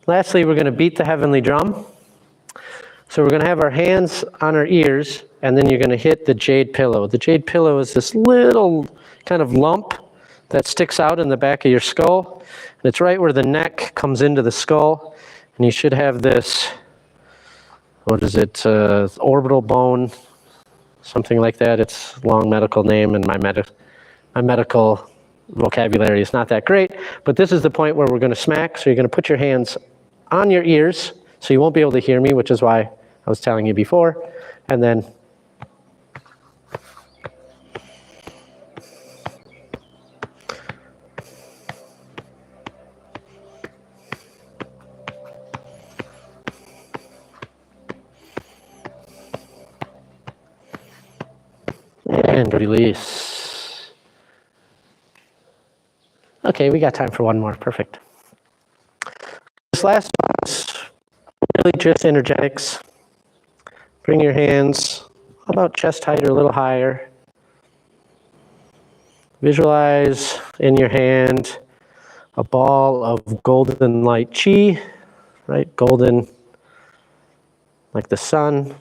Lastly, we're going to beat the heavenly drum. So we're going to have our hands on our ears, and then you're going to hit the jade pillow. The jade pillow is this little kind of lump that sticks out in the back of your skull. And it's right where the neck comes into the skull. And you should have this, what is it, orbital bone, something like that. It's a long medical name, and my medical vocabulary is not that great. But this is the point where we're going to smack. So you're going to put your hands on your ears, so you won't be able to hear me, which is why I was telling you before. And then and release. Okay, we got time for one more. Perfect. This last one is really just energetics. Bring your hands about chest height or a little higher. Visualize in your hand a ball of golden light chi, right? Golden, like the sun.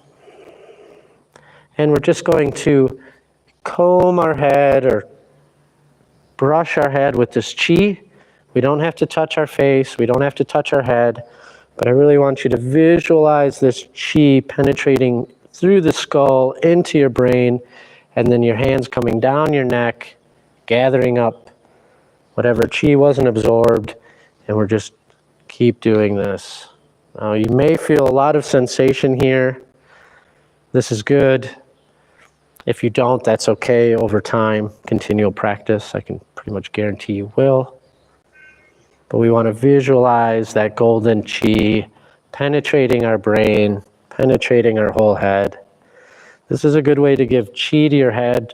And we're just going to comb our head or brush our head with this chi. We don't have to touch our face. We don't have to touch our head. But I really want you to visualize this chi penetrating through the skull into your brain, and then your hands coming down your neck, gathering up whatever chi wasn't absorbed, and we're just keep doing this. Now you may feel a lot of sensation here. This is good. If you don't, that's okay. Over time, continual practice, I can pretty much guarantee you will. But we want to visualize that golden chi penetrating our brain, penetrating our whole head. This is a good way to give chi to your head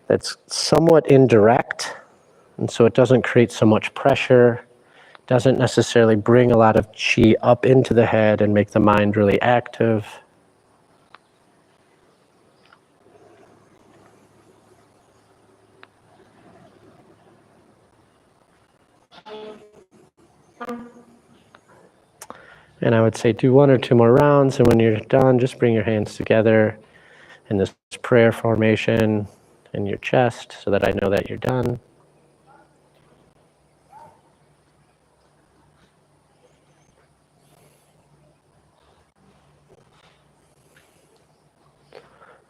that's somewhat indirect, and so it doesn't create so much pressure, doesn't necessarily bring a lot of chi up into the head and make the mind really active. And I would say do 1 or 2 more rounds, and when you're done, just bring your hands together in this prayer formation in your chest so that I know that you're done.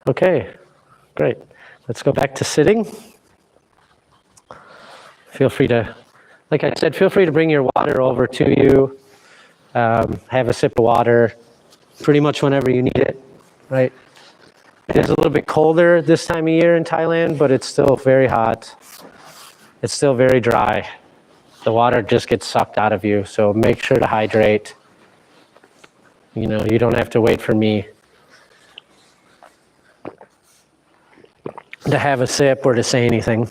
Okay, great. Let's go back to sitting. Feel free to, like I said, feel free to bring your water over to you. Have a sip of water pretty much whenever you need it, right? It is a little bit colder this time of year in Thailand, but it's still very hot. It's still very dry. The water just gets sucked out of you, so make sure to hydrate. You know, you don't have to wait for me to have a sip or to say anything.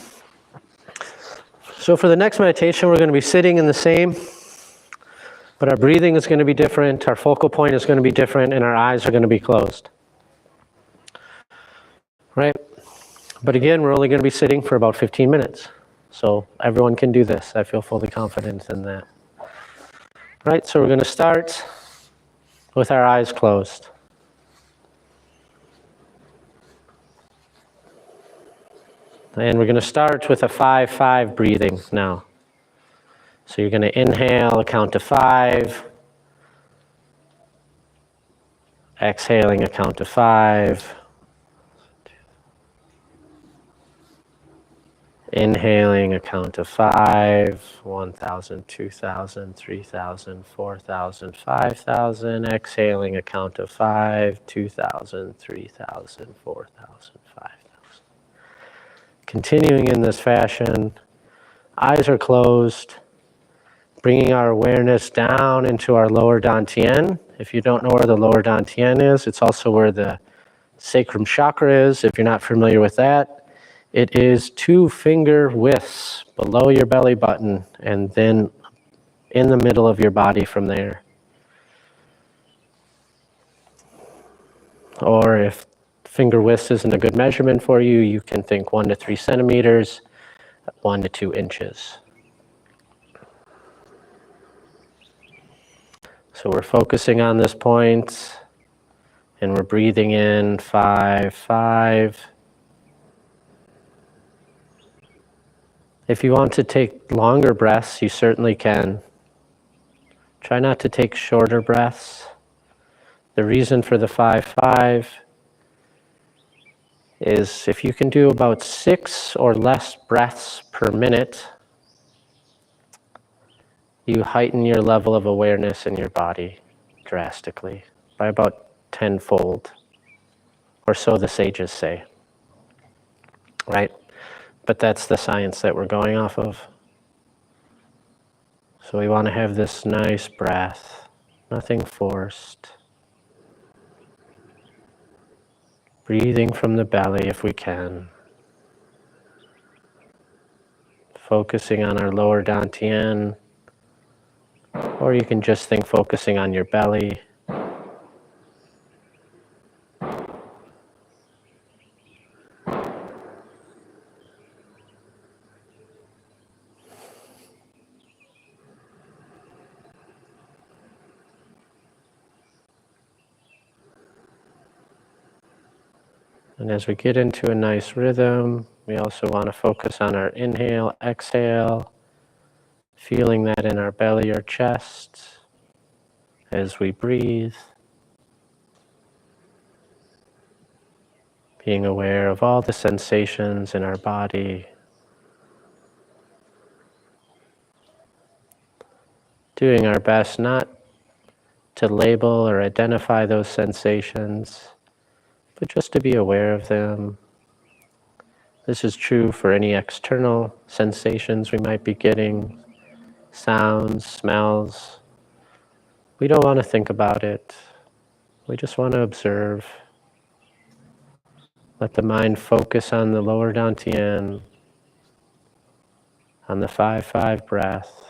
So for the next meditation, we're going to be sitting in the same, but our breathing is going to be different, our focal point is going to be different, and our eyes are going to be closed. Right? But again, we're only going to be sitting for about 15 minutes. So everyone can do this. I feel fully confident in that. Right? So we're going to start with our eyes closed. And we're going to start with a 5-5 breathing now. So you're going to inhale, count to 5. Exhaling, a count to 5. Inhaling, a count of 5, 1,000, 2,000, 3,000, 4,000, 5,000. Exhaling, a count of 5, 2,000, 3,000, 4,000, 5,000. Continuing in this fashion, eyes are closed, bringing our awareness down into our lower dantian. If you don't know where the lower dantian is, it's also where the sacrum chakra is. If you're not familiar with that, it is 2 finger widths below your belly button and then in the middle of your body from there. Or if finger width isn't a good measurement for you, you can think 1 to 3 centimeters, 1 to 2 inches. So we're focusing on this point, and we're breathing in 5, 5. If you want to take longer breaths, you certainly can. Try not to take shorter breaths. The reason for the 5, 5 is if you can do about 6 or less breaths per minute, you heighten your level of awareness in your body drastically by about 10-fold, or so the sages say, right? But that's the science that we're going off of. So we want to have this nice breath, nothing forced. Breathing from the belly if we can. Focusing on our lower dantian, or you can just think focusing on your belly. And as we get into a nice rhythm, we also want to focus on our inhale, exhale, feeling that in our belly or chest as we breathe. being aware of all the sensations in our body, doing our best not to label or identify those sensations, but just to be aware of them. This is true for any external sensations we might be getting, sounds, smells. We don't want to think about it. We just want to observe. Let the mind focus on the lower dantian, on the 5-5 breath.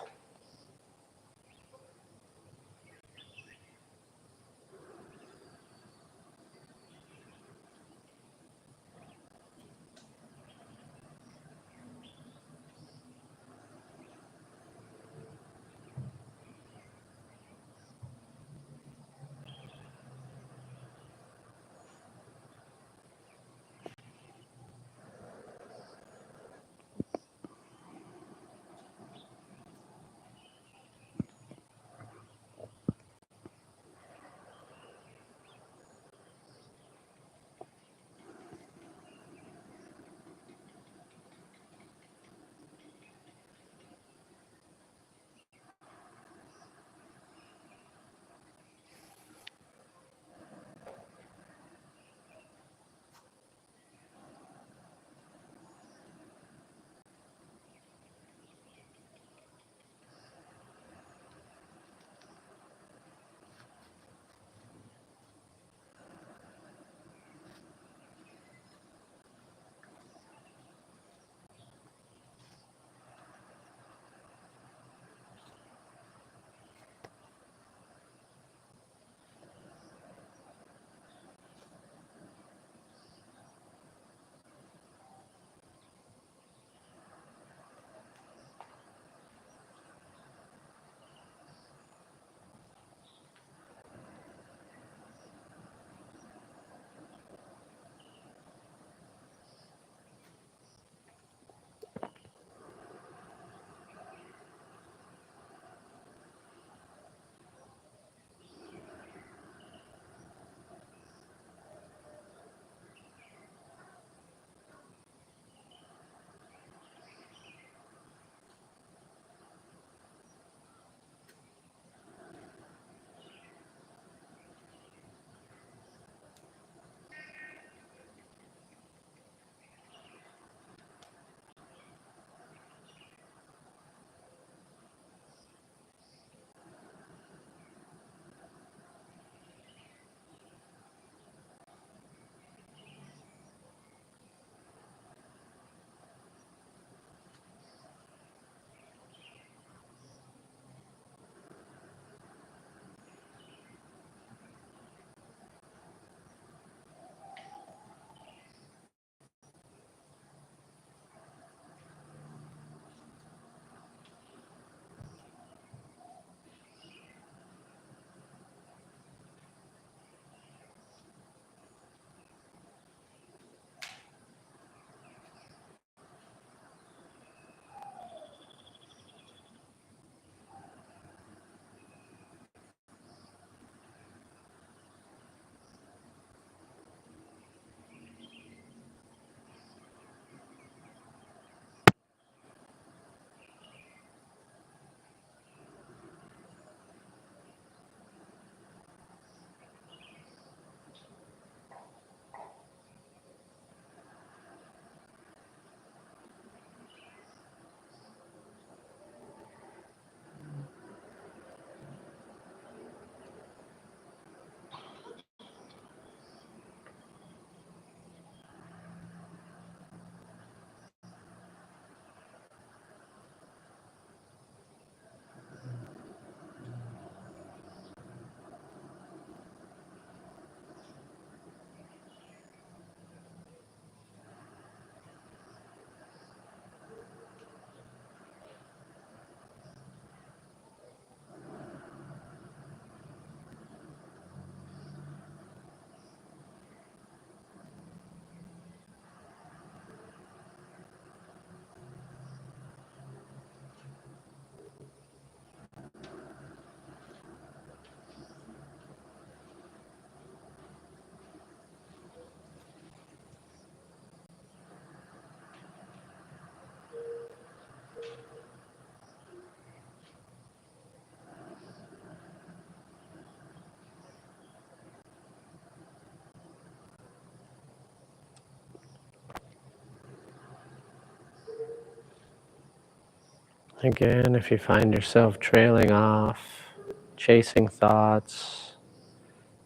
Again, if you find yourself trailing off, chasing thoughts,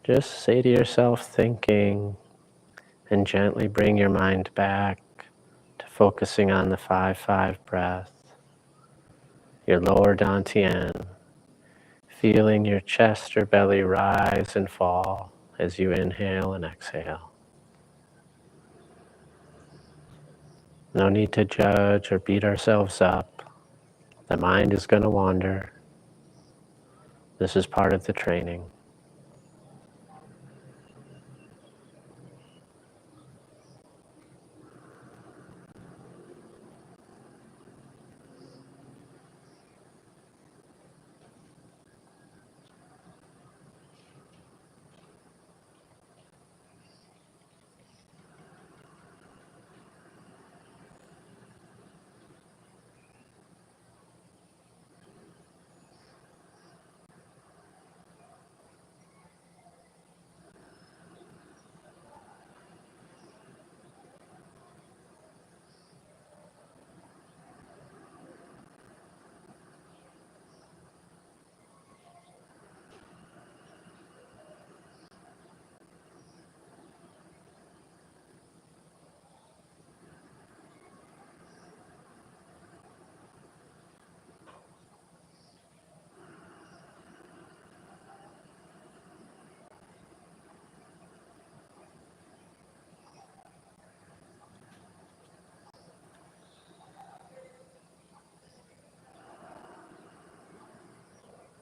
just say to yourself, thinking, and gently bring your mind back to focusing on the 5-5 breath, your lower dantian, feeling your chest or belly rise and fall as you inhale and exhale. No need to judge or beat ourselves up. The mind is going to wander. This is part of the training.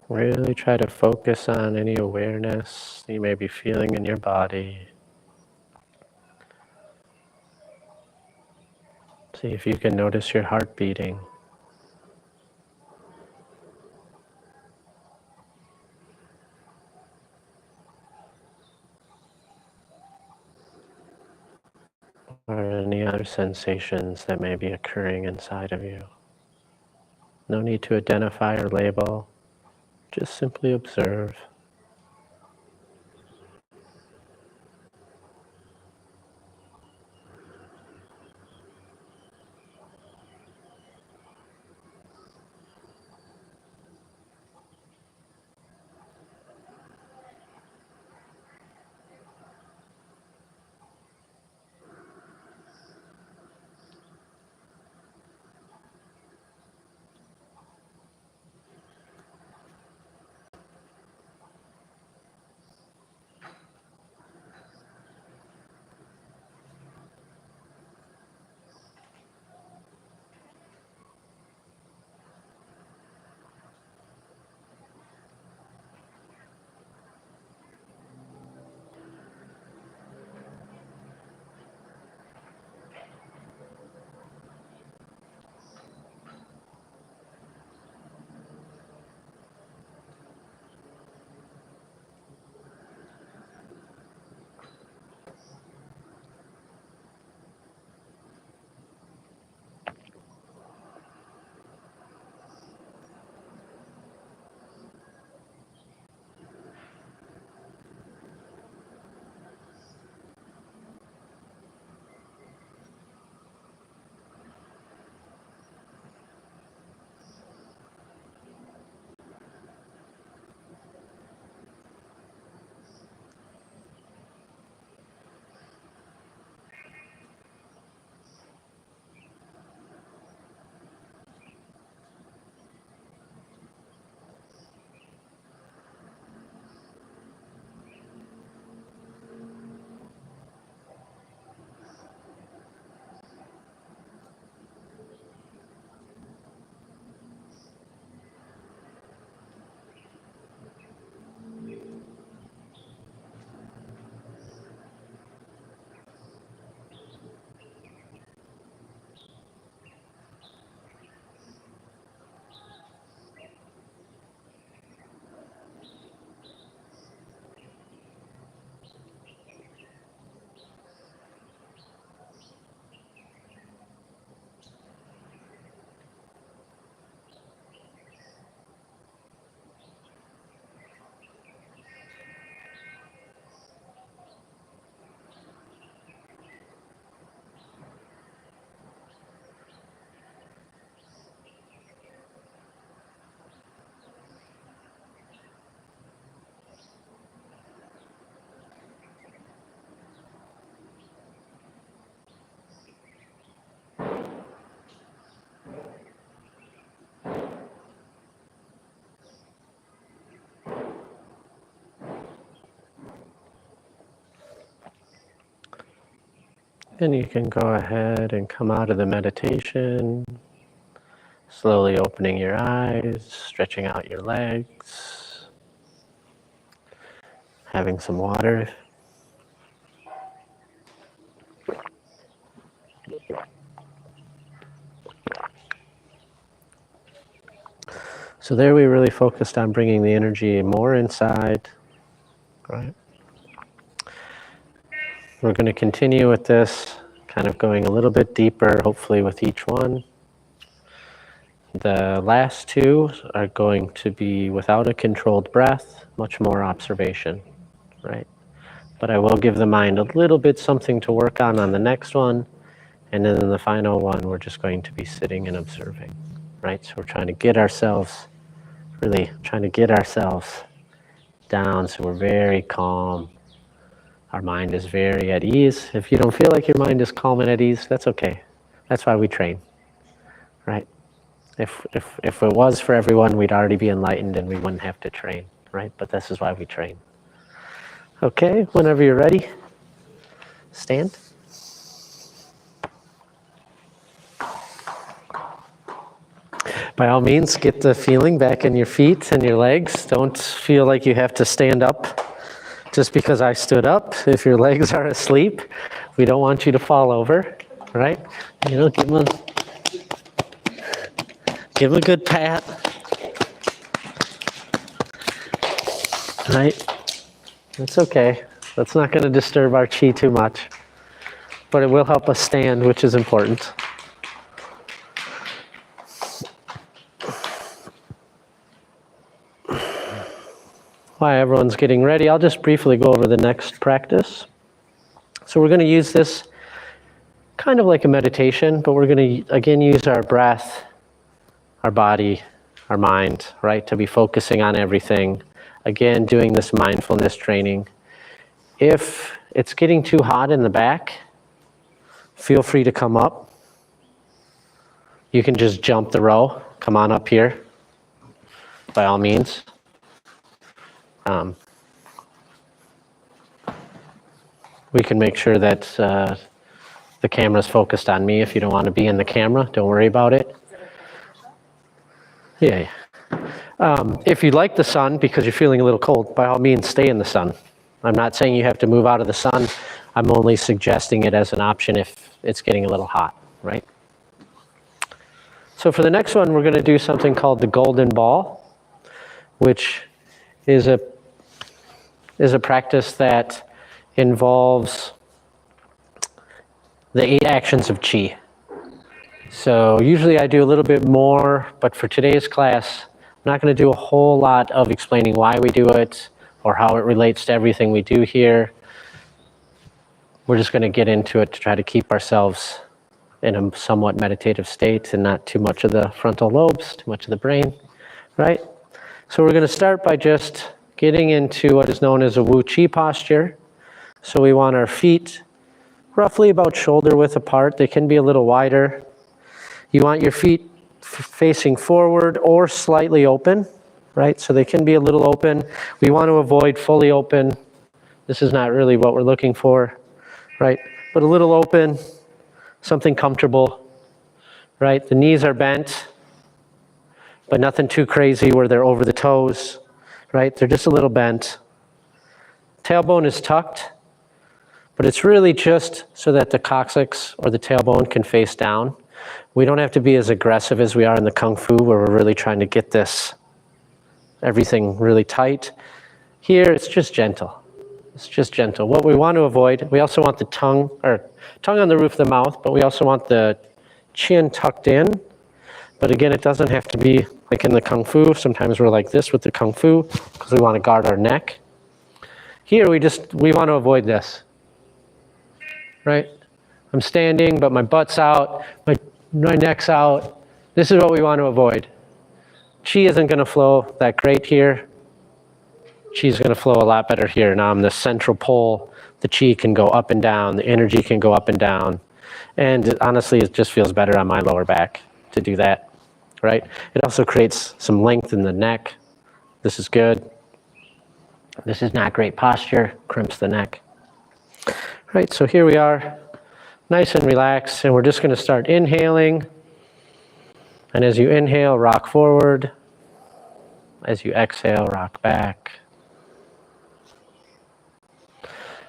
Really try to focus on any awareness you may be feeling in your body. See if you can notice your heart beating. Or any other sensations that may be occurring inside of you. No need to identify or label, just simply observe. And you can go ahead and come out of the meditation, slowly opening your eyes, stretching out your legs, having some water. So there we really focused on bringing the energy more inside, right? We're going to continue with this, kind of going a little bit deeper, hopefully with each one. The last two are going to be without a controlled breath, much more observation, right? But I will give the mind a little bit something to work on the next one. And then in the final one, we're just going to be sitting and observing, right? So we're trying to get ourselves, really trying to get ourselves down so we're very calm. Our mind is very at ease. If you don't feel like your mind is calm and at ease, that's okay. That's why we train, right? If it was for everyone, we'd already be enlightened and we wouldn't have to train, right? But this is why we train. Okay, whenever you're ready, stand. By all means, get the feeling back in your feet and your legs. Don't feel like you have to stand up just because I stood up. If your legs are asleep, we don't want you to fall over, right? You know, give them a good pat, right? It's okay. That's not going to disturb our chi too much, but it will help us stand, which is important. While everyone's getting ready, I'll just briefly go over the next practice. So we're going to use this kind of like a meditation, but we're going to, again, use our breath, our body, our mind, right, to be focusing on everything. Again, doing this mindfulness training. If it's getting too hot in the back, feel free to come up. You can just jump the row. Come on up here, by all means. We can make sure that the camera's focused on me. If you don't want to be in the camera, don't worry about it. Yeah. If you like the sun because you're feeling a little cold, by all means, stay in the sun. I'm not saying you have to move out of the sun. I'm only suggesting it as an option if it's getting a little hot, right? So for the next one, we're going to do something called the golden ball, which is a practice that involves the 8 actions of Qi. So usually I do a little bit more, but for today's class, I'm not going to do a whole lot of explaining why we do it or how it relates to everything we do here. We're just going to get into it to try to keep ourselves in a somewhat meditative state and not too much of the frontal lobes, too much of the brain, right? So we're going to start by just getting into what is known as a Wu Qi posture. So we want our feet roughly about shoulder width apart. They can be a little wider. You want your feet facing forward or slightly open, right? So they can be a little open. We want to avoid fully open. This is not really what we're looking for, right? But a little open, something comfortable, right? The knees are bent, but nothing too crazy where they're over the toes, right? They're just a little bent. Tailbone is tucked, but it's really just so that the coccyx or the tailbone can face down. We don't have to be as aggressive as we are in the Kung Fu, where we're really trying to get everything really tight. Here, it's just gentle. It's just gentle. What we want to avoid, we also want the tongue on the roof of the mouth, but we also want the chin tucked in. But again, it doesn't have to be like in the Kung Fu. Sometimes we're like this with the Kung Fu because we want to guard our neck. Here, we want to avoid this, right? I'm standing, but my butt's out, my neck's out. This is what we want to avoid. Qi isn't going to flow that great here. Qi is going to flow a lot better here. Now I'm the central pole. The Qi can go up and down. The energy can go up and down. And honestly, it just feels better on my lower back to do that, right? It also creates some length in the neck. This is good. This is not great posture, crimps the neck. Right, so here we are. nice and relaxed. And we're just going to start inhaling. And as you inhale, rock forward. As you exhale, rock back.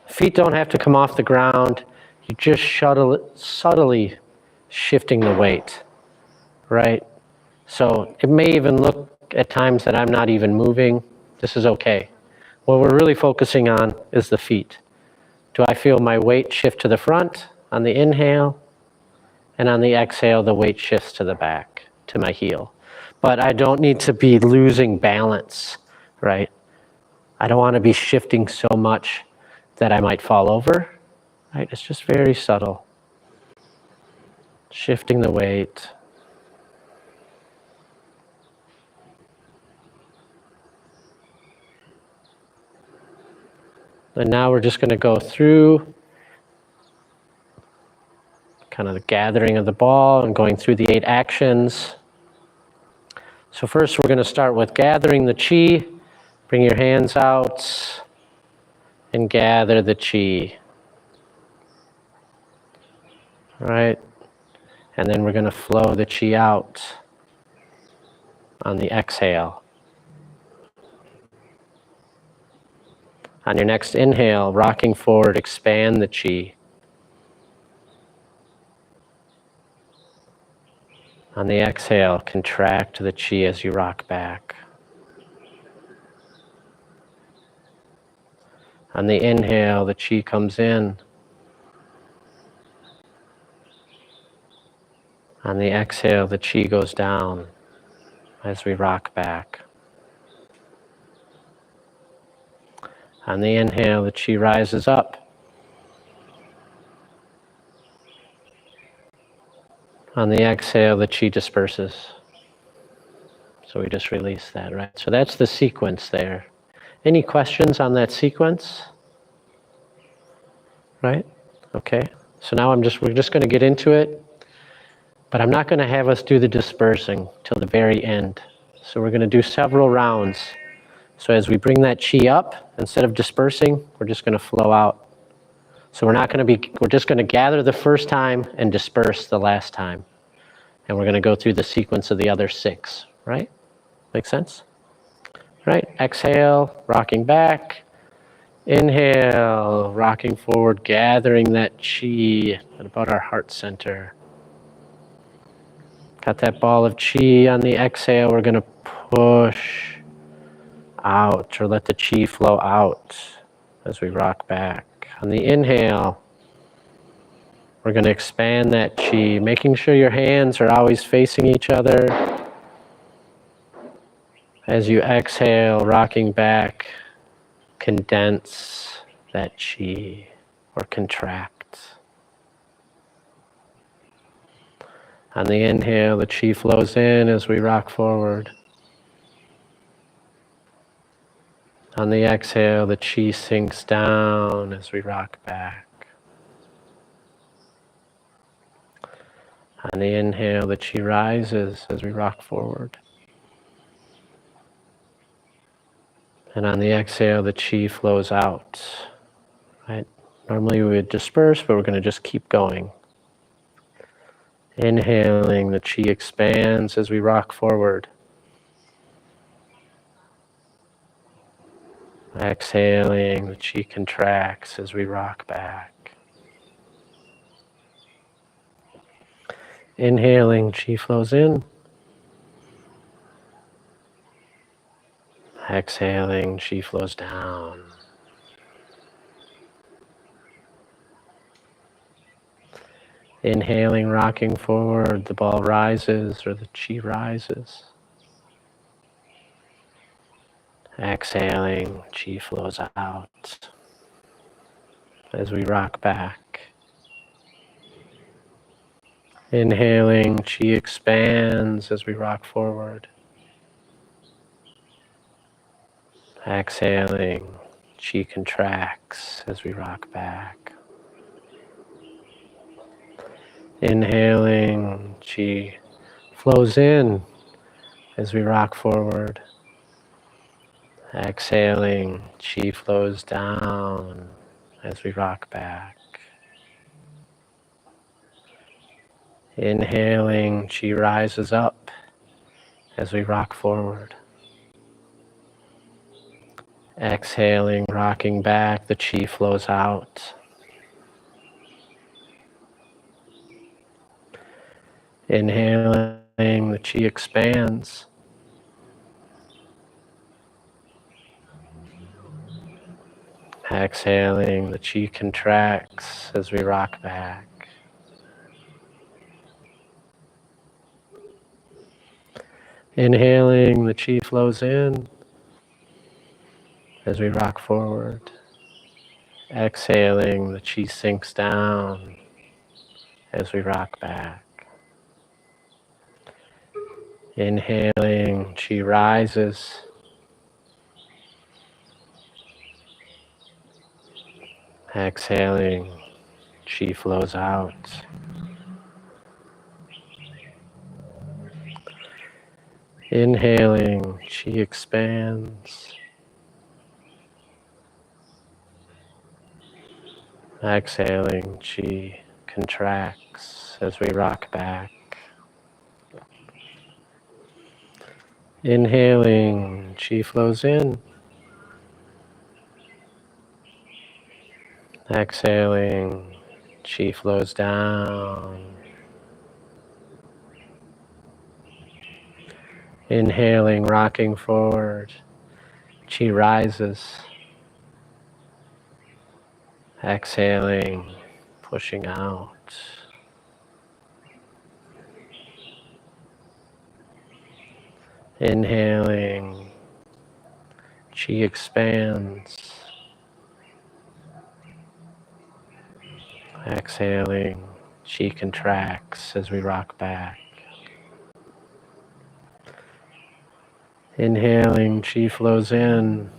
Feet don't have to come off the ground. You just subtly shifting the weight, right? So it may even look at times that I'm not even moving. This is okay. What we're really focusing on is the feet. Do I feel my weight shift to the front on the inhale? And on the exhale, the weight shifts to the back, to my heel. But I don't need to be losing balance, right? I don't want to be shifting so much that I might fall over, right? It's just very subtle. Shifting the weight. And now we're just going to go through kind of the gathering of the ball and going through the 8 actions. So first we're going to start with gathering the chi. Bring your hands out and gather the chi. All right? And then we're going to flow the chi out on the exhale. On your next inhale, rocking forward, expand the chi. On the exhale, contract the chi as you rock back. On the inhale, the chi comes in. On the exhale, the chi goes down as we rock back. On the inhale, the chi rises up. On the exhale, the chi disperses. So we just release that, right? So that's the sequence there. Any questions on that sequence? Right? Okay. So now we're just going to get into it, but I'm not going to have us do the dispersing till the very end. So we're going to do several rounds. So as we bring that chi up, instead of dispersing, we're just going to flow out. So we're just going to gather the first time and disperse the last time. And we're going to go through the sequence of the other 6, right? Make sense? Right, exhale, rocking back. Inhale, rocking forward, gathering that chi at about our heart center. Got that ball of chi. On the exhale, we're going to push out or let the chi flow out as we rock back. On the inhale, we're going to expand that chi, making sure your hands are always facing each other. As you exhale, rocking back, condense that chi or contract. On the inhale, the chi flows in as we rock forward. On the exhale, the chi sinks down as we rock back. On the inhale, the chi rises as we rock forward. And on the exhale, the chi flows out. Right? Normally we would disperse, but we're going to just keep going. Inhaling, the chi expands as we rock forward. Exhaling, the chi contracts as we rock back. Inhaling, chi flows in. Exhaling, chi flows down. Inhaling, rocking forward, the ball rises or the chi rises. Exhaling, chi flows out as we rock back. Inhaling, chi expands as we rock forward. Exhaling, chi contracts as we rock back. Inhaling, chi flows in as we rock forward. Exhaling, chi flows down as we rock back. Inhaling, Qi rises up as we rock forward. Exhaling, rocking back, the Qi flows out. Inhaling, the Qi expands. Exhaling, the Qi contracts as we rock back. Inhaling, the Qi flows in as we rock forward. Exhaling, the Qi sinks down as we rock back. Inhaling, Qi rises. Exhaling, Qi flows out. Inhaling, Qi expands. Exhaling, Qi contracts as we rock back. Inhaling, Qi flows in. Exhaling, Qi flows down. Inhaling, rocking forward. Qi rises. Exhaling, pushing out. Inhaling, Qi expands. Exhaling, Qi contracts as we rock back. Inhaling, Qi flows in.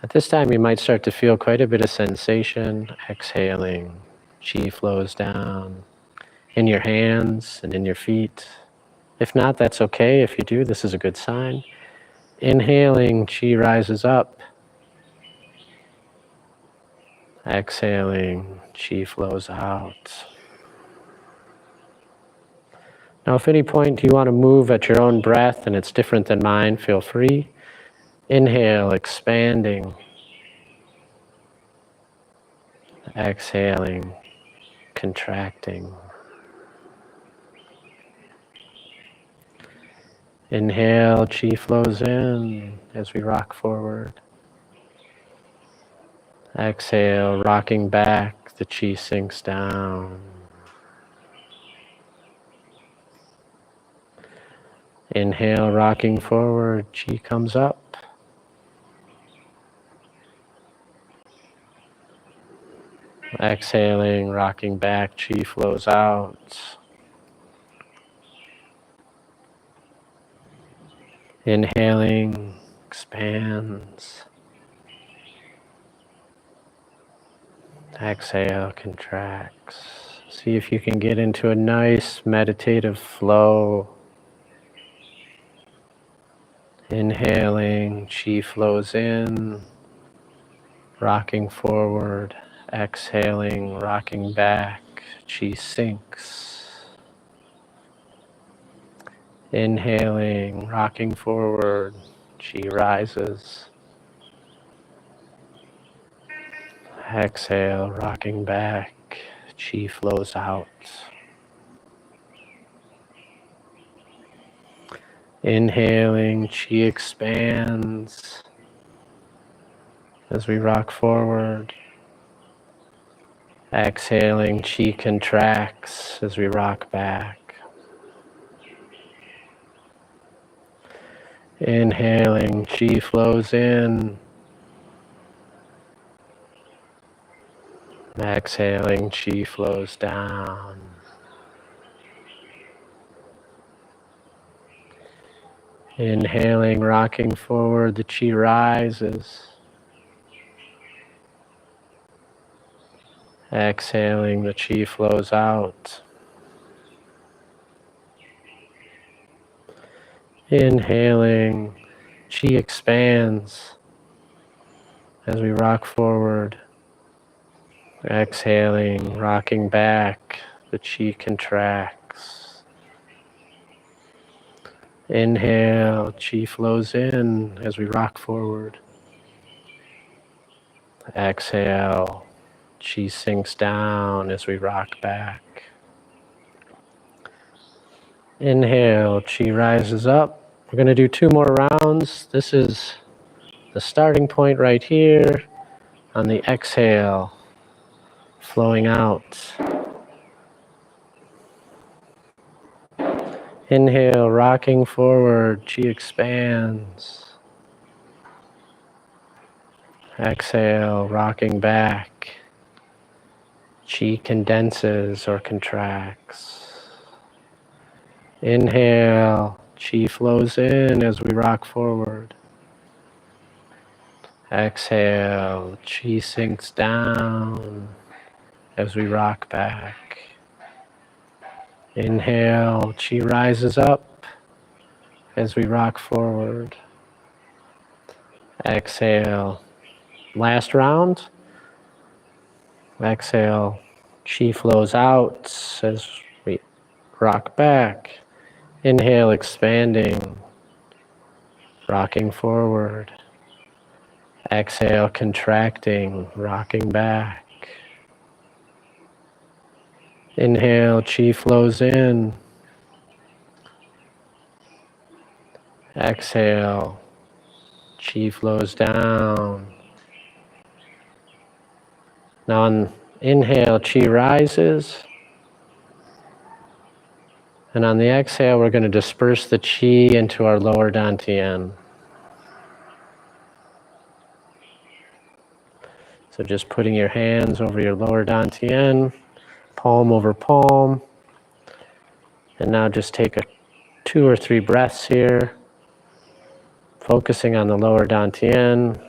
At this time you might start to feel quite a bit of sensation. Exhaling, Qi flows down in your hands and in your feet. If not, that's okay. If you do, this is a good sign. Inhaling, Qi rises up. Exhaling, Qi flows out. Now, if at any point you want to move at your own breath and it's different than mine, feel free. Inhale, expanding. Exhaling, contracting. Inhale, Qi flows in as we rock forward. Exhale, rocking back, the Qi sinks down. Inhale, rocking forward, Qi comes up. Exhaling, rocking back, Qi flows out. Inhaling, expands. Exhale, contracts. See if you can get into a nice meditative flow. Inhaling, Qi flows in, rocking forward. Exhaling, rocking back, Qi sinks. Inhaling, rocking forward, Qi rises. Exhale, rocking back, Qi flows out. Inhaling, Qi expands as we rock forward. Exhaling, Qi contracts as we rock back. Inhaling, Qi flows in. Exhaling, Qi flows down. Inhaling, rocking forward, the Qi rises. Exhaling, the Qi flows out. Inhaling, Qi expands as we rock forward. Exhaling, rocking back, the chi contracts. Inhale, chi flows in as we rock forward. Exhale, chi sinks down as we rock back. Inhale, chi rises up. We're going to do 2 more rounds. This is the starting point right here. On the exhale, flowing out. Inhale, rocking forward, chi expands. Exhale, rocking back. Chi condenses or contracts. Inhale, chi flows in as we rock forward. Exhale, chi sinks down as we rock back. Inhale, chi rises up as we rock forward. Exhale, last round. Exhale, chi flows out as we rock back. Inhale, expanding, rocking forward. Exhale, contracting, rocking back. Inhale, chi flows in. Exhale, chi flows down. Now on inhale, chi rises. And on the exhale, we're going to disperse the chi into our lower dantian. So just putting your hands over your lower dantian, palm over palm. And now just take 2 or 3 breaths here, focusing on the lower dantian.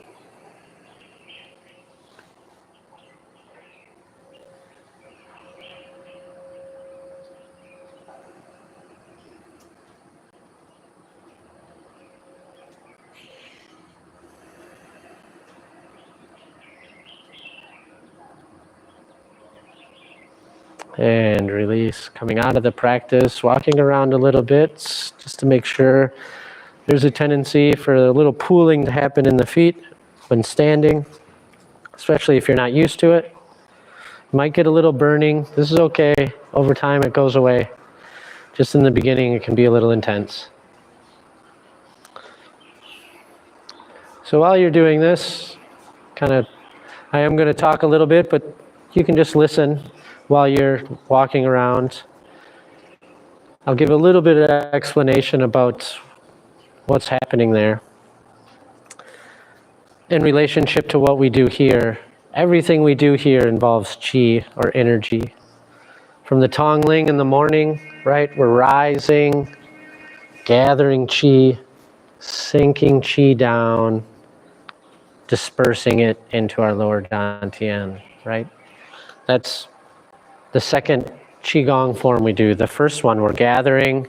And release, coming out of the practice, walking around a little bit, just to make sure. There's a tendency for a little pooling to happen in the feet when standing, especially if you're not used to it. You might get a little burning. This is okay. Over time, it goes away. Just in the beginning, it can be a little intense. So while you're doing this, I am going to talk a little bit, but you can just listen while you're walking around. I'll give a little bit of explanation about what's happening there in relationship to what we do here. Everything we do here involves chi or energy. From the Tongling in the morning, right? We're rising, gathering chi, sinking chi down, dispersing it into our lower dantian, right? That's the second Qigong form we do. The first one, we're gathering,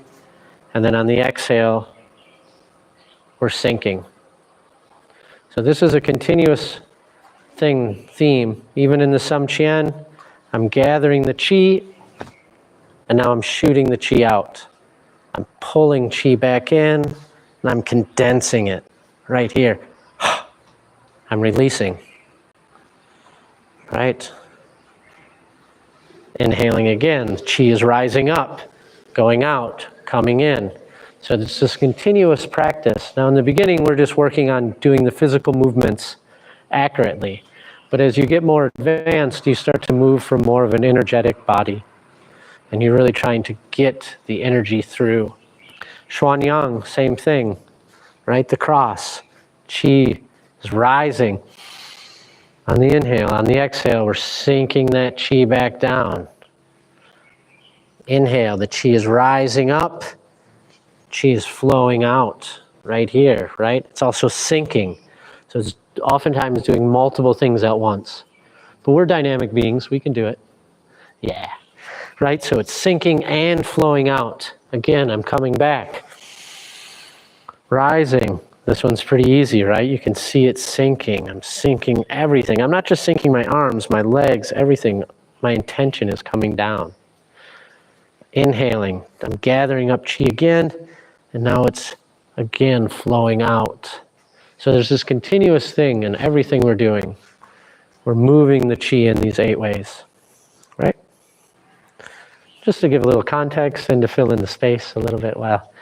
and then on the exhale, we're sinking. So this is a continuous theme. Even in the Samchian, I'm gathering the chi, and now I'm shooting the chi out. I'm pulling chi back in, and I'm condensing it right here. I'm releasing, right? Inhaling again, chi is rising up, going out, coming in. So it's this continuous practice. Now in the beginning, we're just working on doing the physical movements accurately. But as you get more advanced, you start to move from more of an energetic body. And you're really trying to get the energy through. Xuanyang, same thing, right? The cross. Qi is rising. On the inhale, on the exhale, we're sinking that chi back down. Inhale, the chi is rising up. Chi is flowing out right here, right? It's also sinking. So it's oftentimes doing multiple things at once. But we're dynamic beings, we can do it. Yeah, right? So it's sinking and flowing out. Again, I'm coming back. Rising. This one's pretty easy, right? You can see it sinking. I'm sinking everything. I'm not just sinking my arms, my legs, everything. My intention is coming down. Inhaling. I'm gathering up chi again, and now it's again flowing out. So there's this continuous thing in everything we're doing. We're moving the chi in these 8 ways, right? Just to give a little context and to fill in the space a little bit while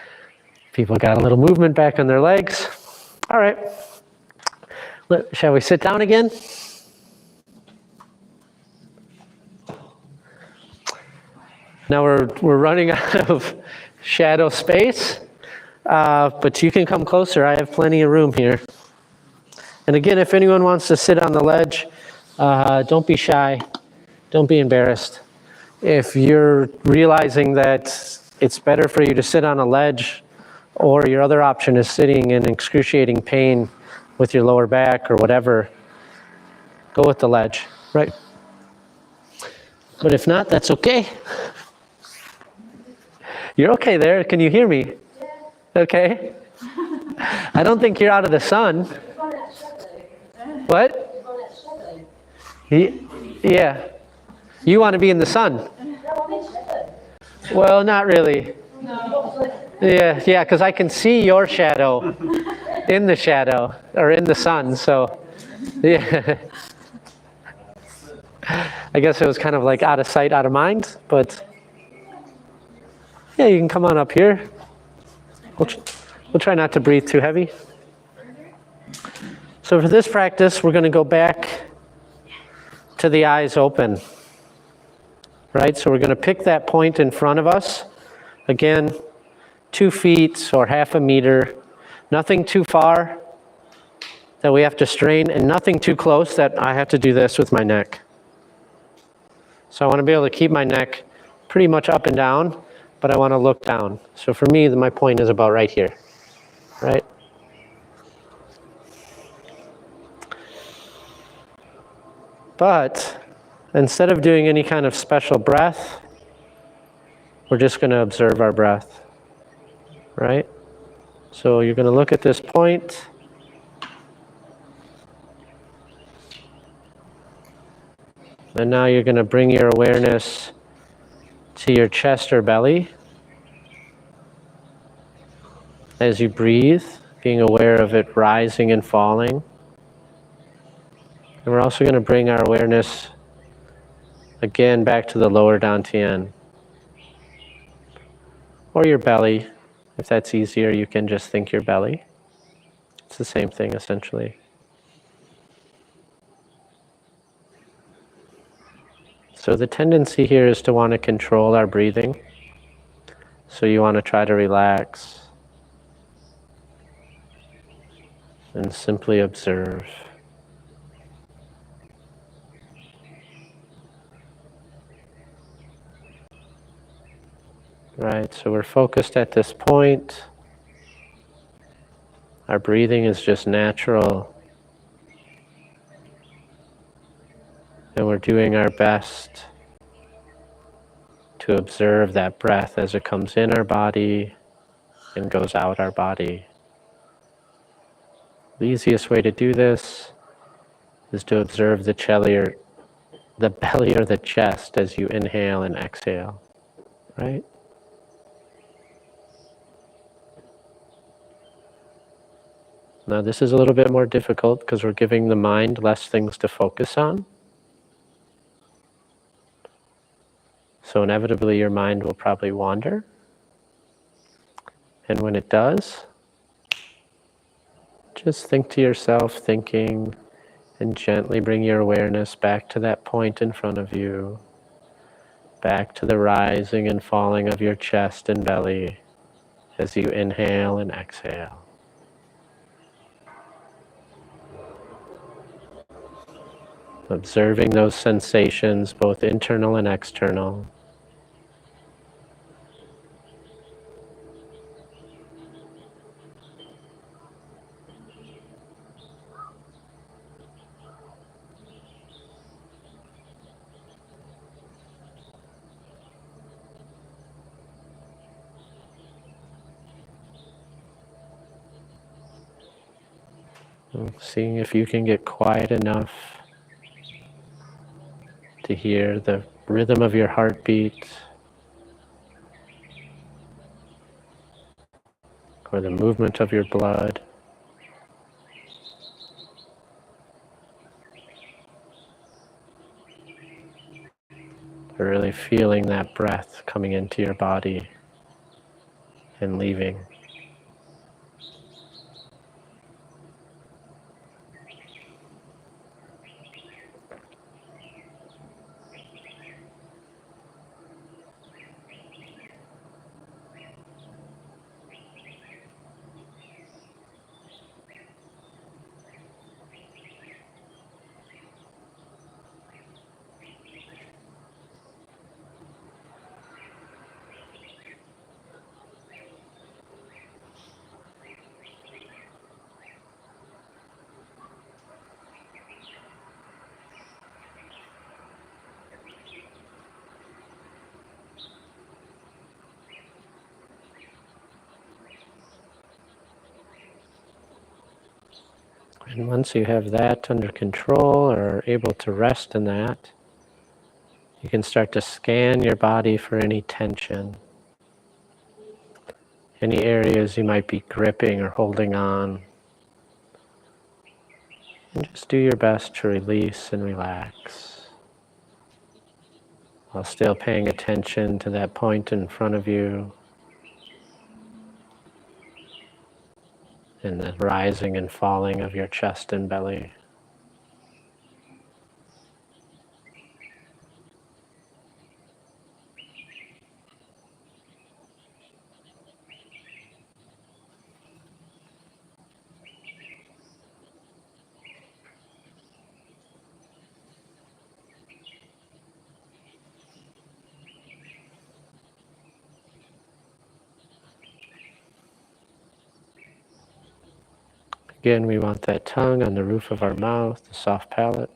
people got a little movement back on their legs. All right. Shall we sit down again? Now we're running out of shadow space, but you can come closer. I have plenty of room here. And again, if anyone wants to sit on the ledge, don't be shy. Don't be embarrassed. If you're realizing that it's better for you to sit on a ledge, or your other option is sitting in excruciating pain with your lower back or whatever, go with the ledge, right? But if not, that's okay. You're okay there. Can you hear me? Okay. I don't think you're out of the sun. What? Yeah. You want to be in the sun? Well, not really. Yeah, because I can see your shadow in the shadow, or in the sun, so, yeah. I guess it was kind of like out of sight, out of mind, but yeah, you can come on up here. We'll try not to breathe too heavy. So for this practice, we're going to go back to the eyes open. Right? So we're going to pick that point in front of us. Again, 2 feet or half a meter. Nothing too far that we have to strain, and nothing too close that I have to do this with my neck. So I want to be able to keep my neck pretty much up and down, but I want to look down. So for me, my point is about right here. Right? But instead of doing any kind of special breath, we're just going to observe our breath, right? So you're going to look at this point. And now you're going to bring your awareness to your chest or belly. As you breathe, being aware of it rising and falling. And we're also going to bring our awareness again back to the lower dantian. Or your belly. If that's easier, you can just think your belly. It's the same thing essentially. So the tendency here is to want to control our breathing. So you want to try to relax and simply observe. Right, so we're focused at this point. Our breathing is just natural. And we're doing our best to observe that breath as it comes in our body and goes out our body. The easiest way to do this is to observe the belly or the chest as you inhale and exhale, right? Now this is a little bit more difficult because we're giving the mind less things to focus on. So inevitably your mind will probably wander. And when it does, just think to yourself, thinking, and gently bring your awareness back to that point in front of you, back to the rising and falling of your chest and belly as you inhale and exhale. Observing those sensations, both internal and external. Seeing if you can get quiet enough to hear the rhythm of your heartbeat, or the movement of your blood. Or really feeling that breath coming into your body and leaving. And once you have that under control or able to rest in that, you can start to scan your body for any tension, any areas you might be gripping or holding on. And just do your best to release and relax, while still paying attention to that point in front of you and the rising and falling of your chest and belly. Again, we want that tongue on the roof of our mouth, the soft palate.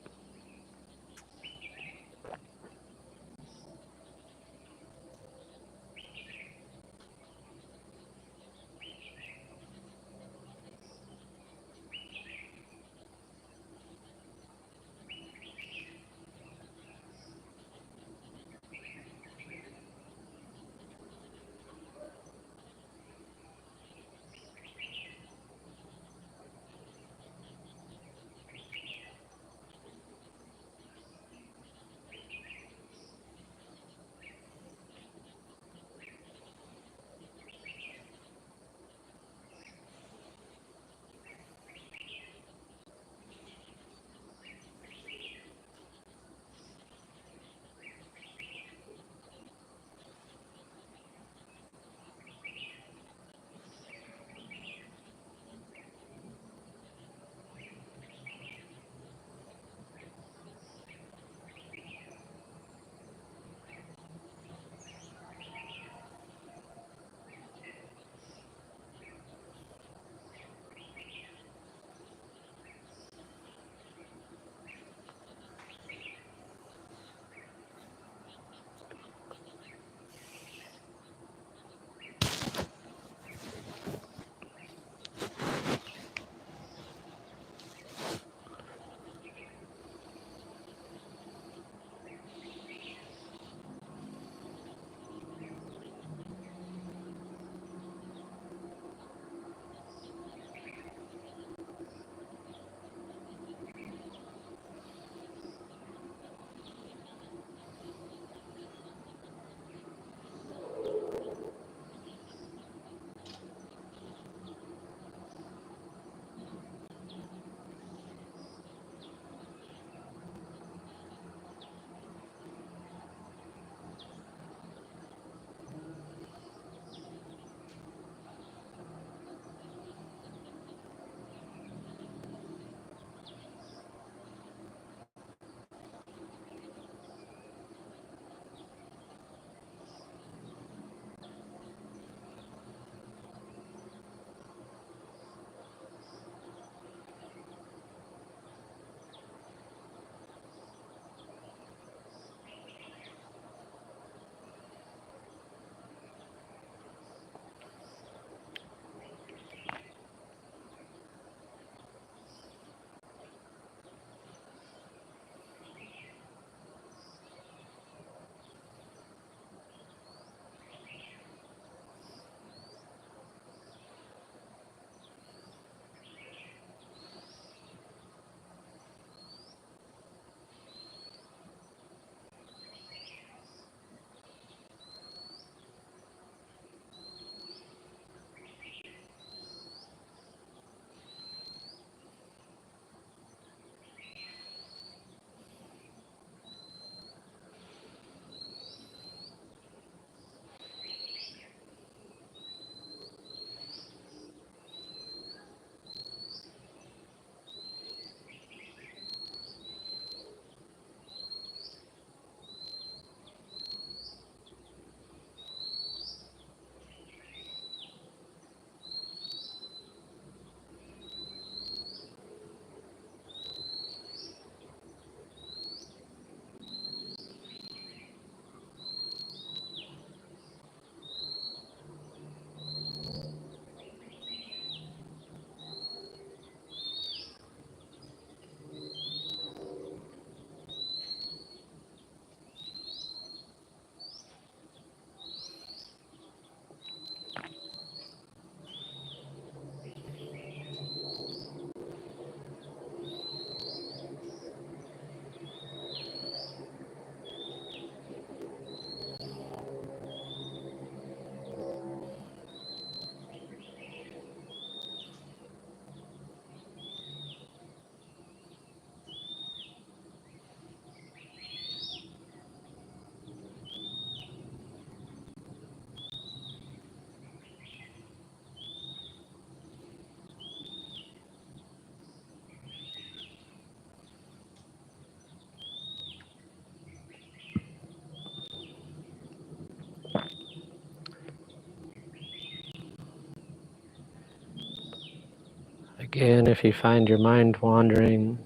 Again, if you find your mind wandering,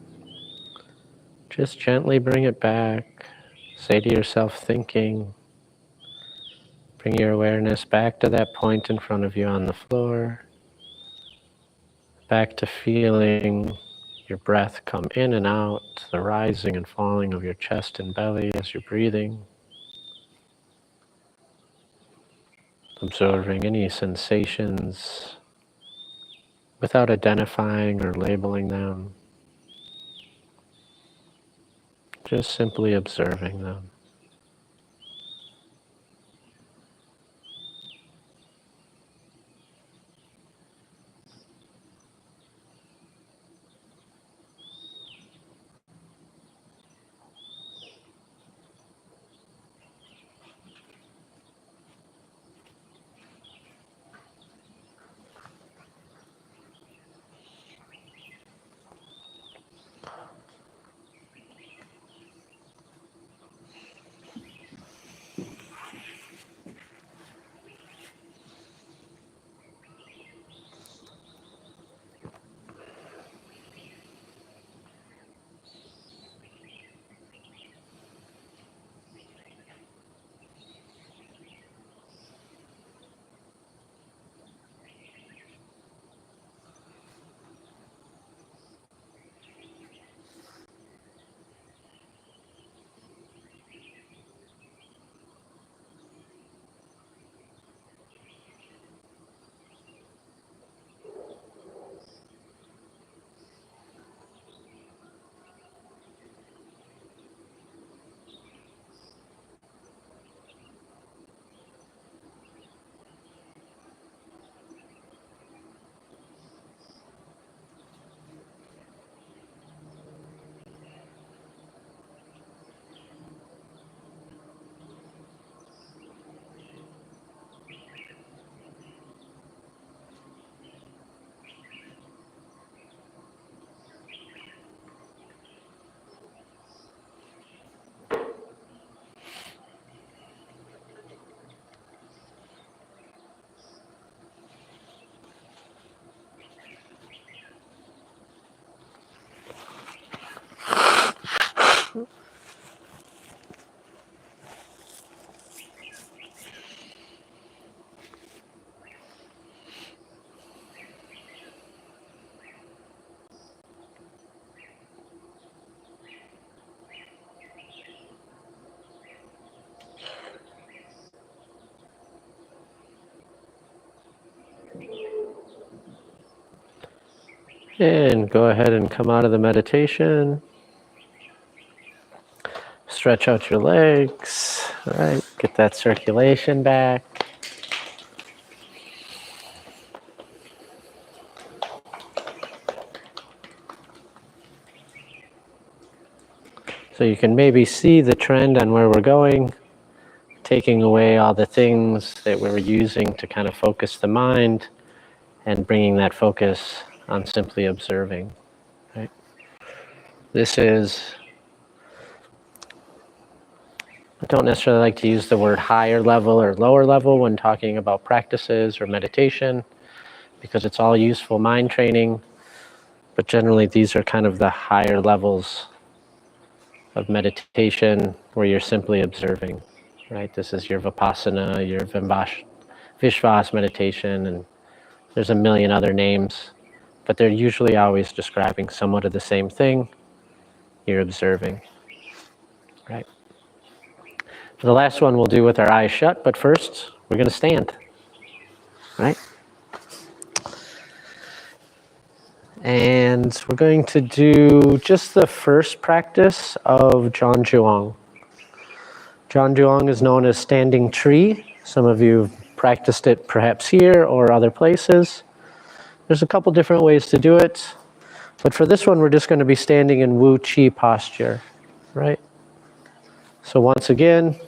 just gently bring it back. Say to yourself, thinking. Bring your awareness back to that point in front of you on the floor. Back to feeling your breath come in and out, the rising and falling of your chest and belly as you're breathing. Observing any sensations without identifying or labeling them. Just simply observing them. And go ahead and come out of the meditation. Stretch out your legs. All right, get that circulation back. So you can maybe see the trend on where we're going, taking away all the things that we were using to kind of focus the mind and bringing that focus on simply observing. Right? This is, I don't necessarily like to use the word higher level or lower level when talking about practices or meditation, because it's all useful mind training, but generally these are kind of the higher levels of meditation where you're simply observing. Right? This is your Vipassana, your Vishvas meditation, and there's a million other names, but they're usually always describing somewhat of the same thing. You're observing, right? For the last one, we'll do with our eyes shut, but first, we're going to stand, right? And we're going to do just the first practice of Zhang Zhuang. Zhang Zhuang is known as standing tree. Some of you have practiced it perhaps here or other places. There's a couple different ways to do it, but for this one, we're just going to be standing in Wu Qi posture, right? So once again,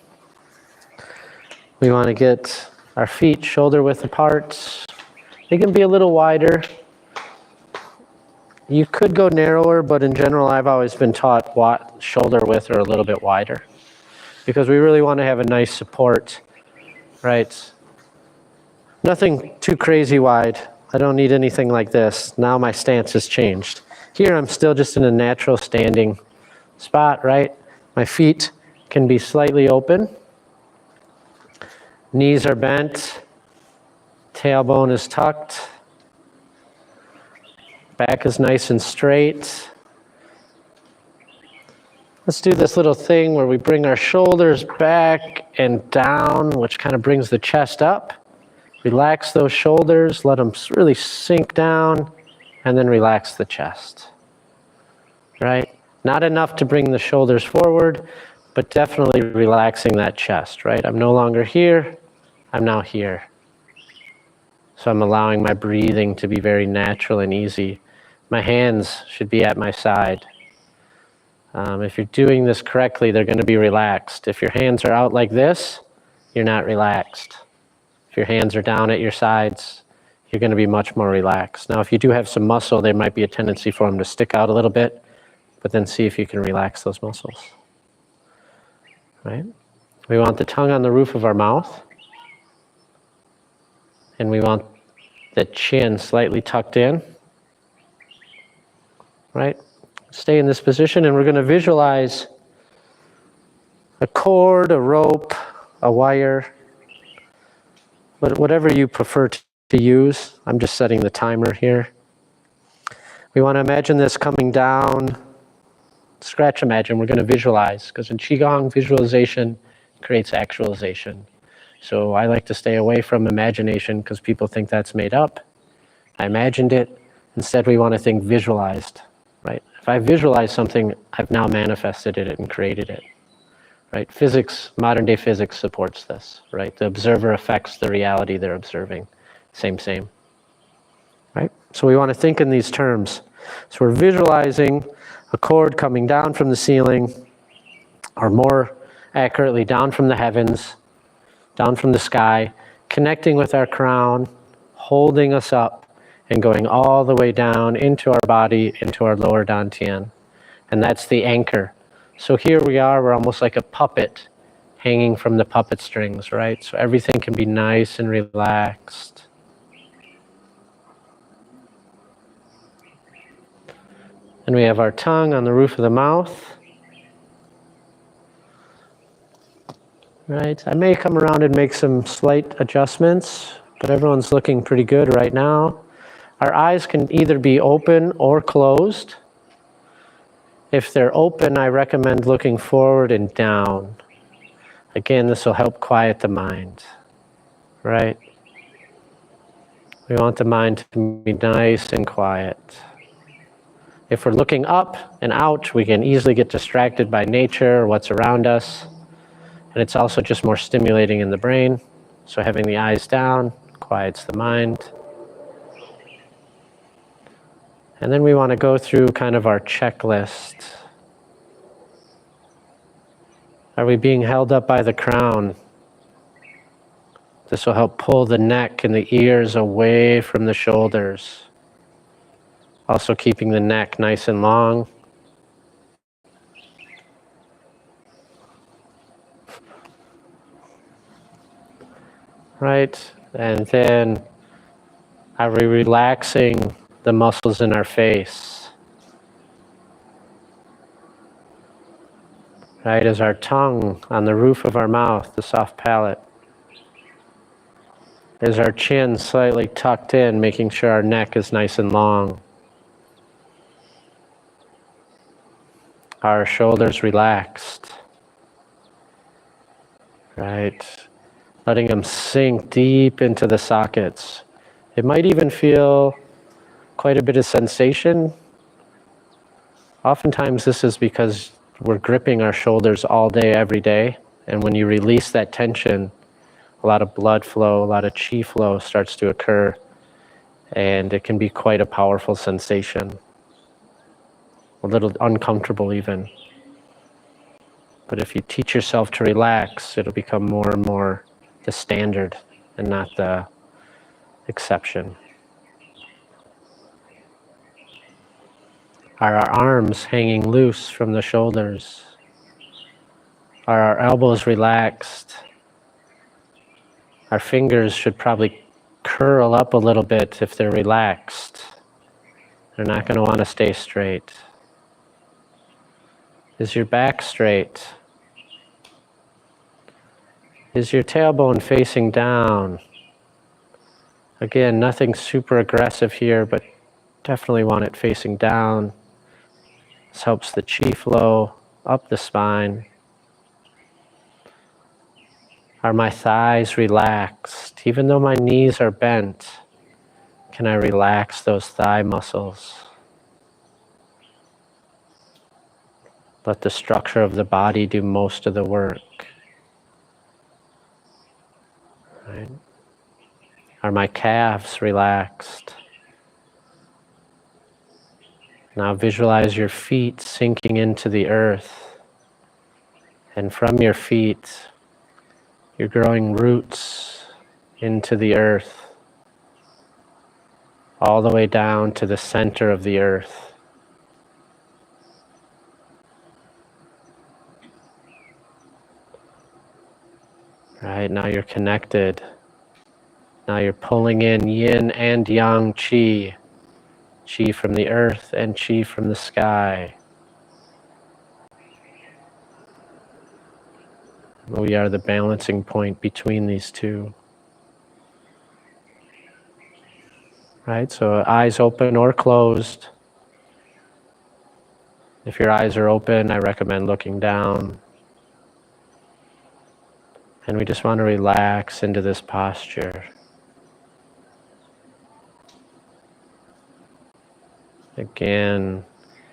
we want to get our feet shoulder width apart. They can be a little wider. You could go narrower, but in general, I've always been taught shoulder width or a little bit wider, because we really want to have a nice support, right? Nothing too crazy wide. I don't need anything like this. Now my stance has changed. Here I'm still just in a natural standing spot, right? My feet can be slightly open. Knees are bent. Tailbone is tucked. Back is nice and straight. Let's do this little thing where we bring our shoulders back and down, which kind of brings the chest up. Relax those shoulders, let them really sink down, and then relax the chest. Right? Not enough to bring the shoulders forward, but definitely relaxing that chest, right? I'm no longer here, I'm now here. So I'm allowing my breathing to be very natural and easy. My hands should be at my side. If you're doing this correctly, they're going to be relaxed. If your hands are out like this, you're not relaxed. If your hands are down at your sides, you're going to be much more relaxed. Now, if you do have some muscle, there might be a tendency for them to stick out a little bit, but then see if you can relax those muscles. Right? We want the tongue on the roof of our mouth, and we want the chin slightly tucked in. Right? Stay in this position, and we're going to visualize a cord, a rope, a wire, whatever you prefer to use. I'm just setting the timer here. We want to imagine this coming down. Scratch imagine, we're going to visualize, because in Qigong, visualization creates actualization. So I like to stay away from imagination because people think that's made up. I imagined it. Instead, we want to think visualized. Right? If I visualize something, I've now manifested it and created it. Right? Physics, modern day physics supports this. Right? The observer affects the reality they're observing. Same. Right? So we want to think in these terms. So we're visualizing a cord coming down from the ceiling, or more accurately, down from the heavens, down from the sky, connecting with our crown, holding us up, and going all the way down into our body, into our lower dantian. And that's the anchor. So here we are, we're almost like a puppet hanging from the puppet strings, right? So everything can be nice and relaxed. And we have our tongue on the roof of the mouth. Right? I may come around and make some slight adjustments, but everyone's looking pretty good right now. Our eyes can either be open or closed. If they're open, I recommend looking forward and down. Again, this will help quiet the mind, right? We want the mind to be nice and quiet. If we're looking up and out, we can easily get distracted by nature or what's around us. And it's also just more stimulating in the brain. So having the eyes down quiets the mind. And then we want to go through kind of our checklist. Are we being held up by the crown? This will help pull the neck and the ears away from the shoulders. Also keeping the neck nice and long. Right? And then are we relaxing the muscles in our face? Right? Is our tongue on the roof of our mouth, the soft palate? Is our chin slightly tucked in, making sure our neck is nice and long? Are our shoulders relaxed? Right? Letting them sink deep into the sockets. It might even feel quite a bit of sensation. Oftentimes this is because we're gripping our shoulders all day, every day. And when you release that tension, a lot of blood flow, a lot of qi flow starts to occur. And it can be quite a powerful sensation. A little uncomfortable even. But if you teach yourself to relax, it'll become more and more the standard and not the exception. Are our arms hanging loose from the shoulders? Are our elbows relaxed? Our fingers should probably curl up a little bit if they're relaxed. They're not going to want to stay straight. Is your back straight? Is your tailbone facing down? Again, nothing super aggressive here, but definitely want it facing down. This helps the chi flow up the spine. Are my thighs relaxed? Even though my knees are bent, can I relax those thigh muscles? Let the structure of the body do most of the work. Right? Are my calves relaxed? Now visualize your feet sinking into the earth. And from your feet, you're growing roots into the earth, all the way down to the center of the earth. Right, now you're connected. Now you're pulling in yin and yang qi. Qi from the earth and qi from the sky. We are the balancing point between these two. Right, so eyes open or closed. If your eyes are open, I recommend looking down. And we just want to relax into this posture. Again,